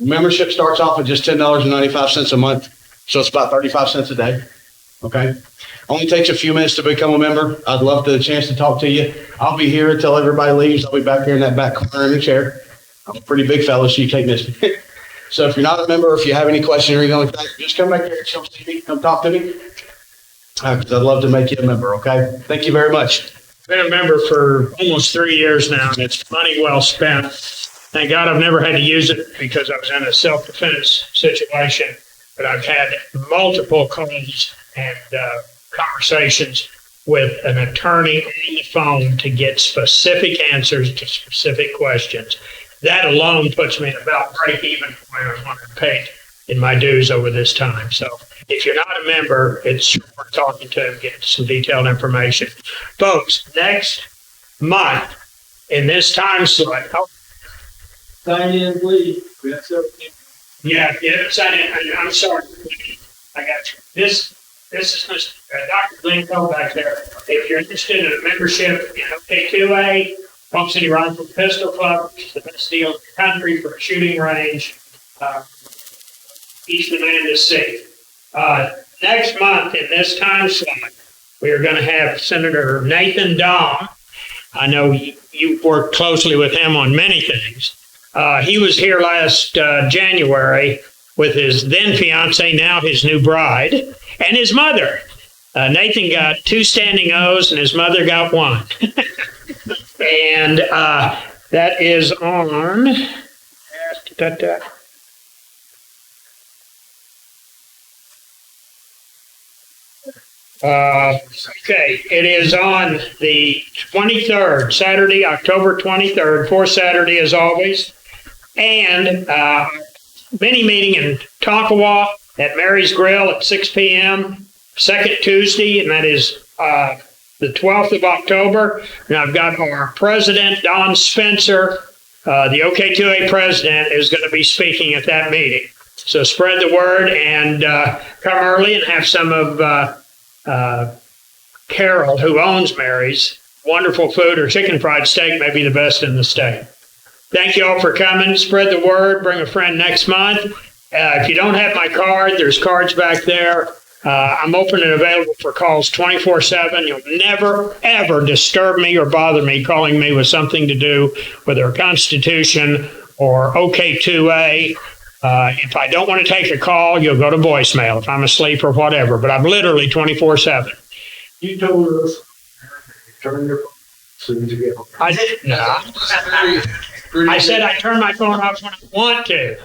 Membership starts off at just $10.95 a month, so it's about 35 cents a day. Okay? Only takes a few minutes to become a member. I'd love the chance to talk to you. I'll be here until everybody leaves. I'll be back here in that back corner in the chair. I'm a pretty big fella, so you can't miss me. So if you're not a member, or if you have any questions or anything like that, just come back here and come see me. Come talk to me. Because I'd love to make you a member, okay? Thank you very much. Been a member for almost 3 years now, and it's money well spent. Thank God I've never had to use it because I was in a self-defense situation, but I've had multiple calls and conversations with an attorney on the phone to get specific answers to specific questions. That alone puts me at about break even point on what I've paid in my dues over this time. So if you're not a member, it's worth talking to them, getting some detailed information. Folks, next month in this time slot, Sign in, please. yeah, sign in. I'm sorry. I got you. This is Dr. Glencoe back there. If you're interested in a membership in OK2A, Polk City Rifle Pistol Club, which is the best deal in the country for a shooting range, East Amanda City. Next month in this time slot, we are going to have Senator Nathan Dahm. I know you worked closely with him on many things. He was here last January with his then fiance, now his new bride, and his mother. Nathan got 2 standing O's and his mother got 1. And that is on. Okay, it is on the 23rd, Saturday, October 23rd, fourth Saturday as always. And mini meeting in Tonkawa at Mary's Grill at 6 p.m. Second Tuesday, and that is the 12th of October. And I've got our president, Don Spencer, the OK2A president, is going to be speaking at that meeting. So spread the word and come early and have some of Carol, who owns Mary's, wonderful food. Her chicken fried steak may be the best in the state. thank you all for coming. Spread the word. Bring a friend next month. If you don't have my card, there's cards back there. I'm open and available for calls 24/7. You'll never, ever disturb me or bother me calling me with something to do with our Constitution or OK2A. If I don't want to take a call, you'll go to voicemail if I'm asleep or whatever. But I'm literally 24/7. You told us, turn your phone as soon as you get home. I didn't. No. I said I turn my phone off when I want to,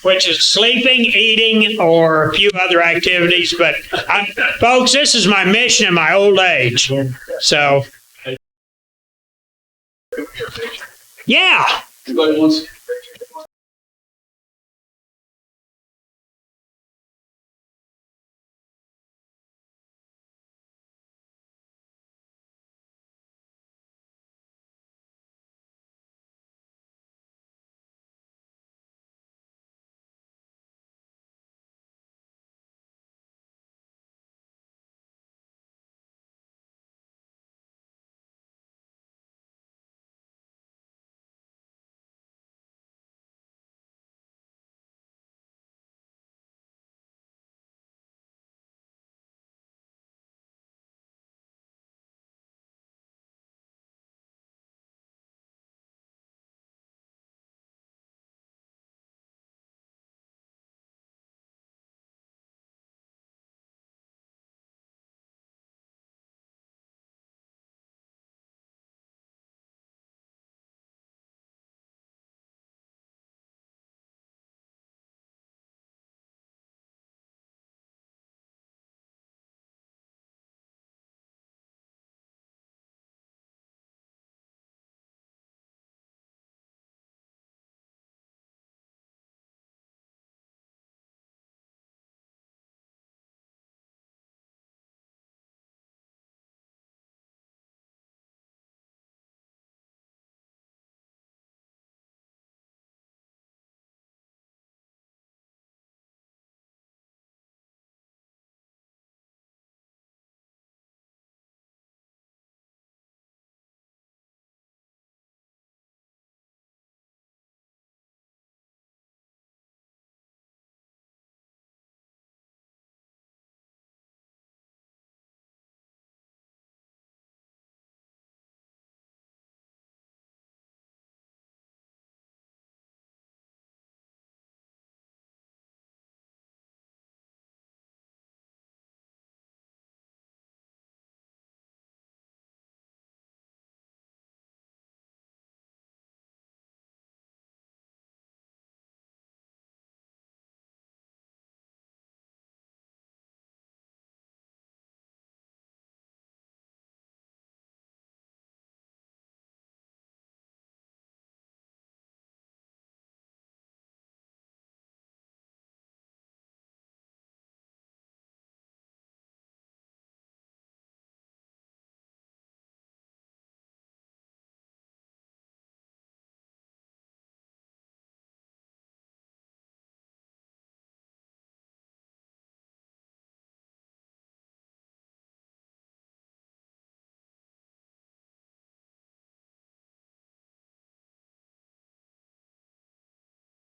which is sleeping, eating, or a few other activities. But folks, this is my mission in my old age. So, yeah. Anybody wants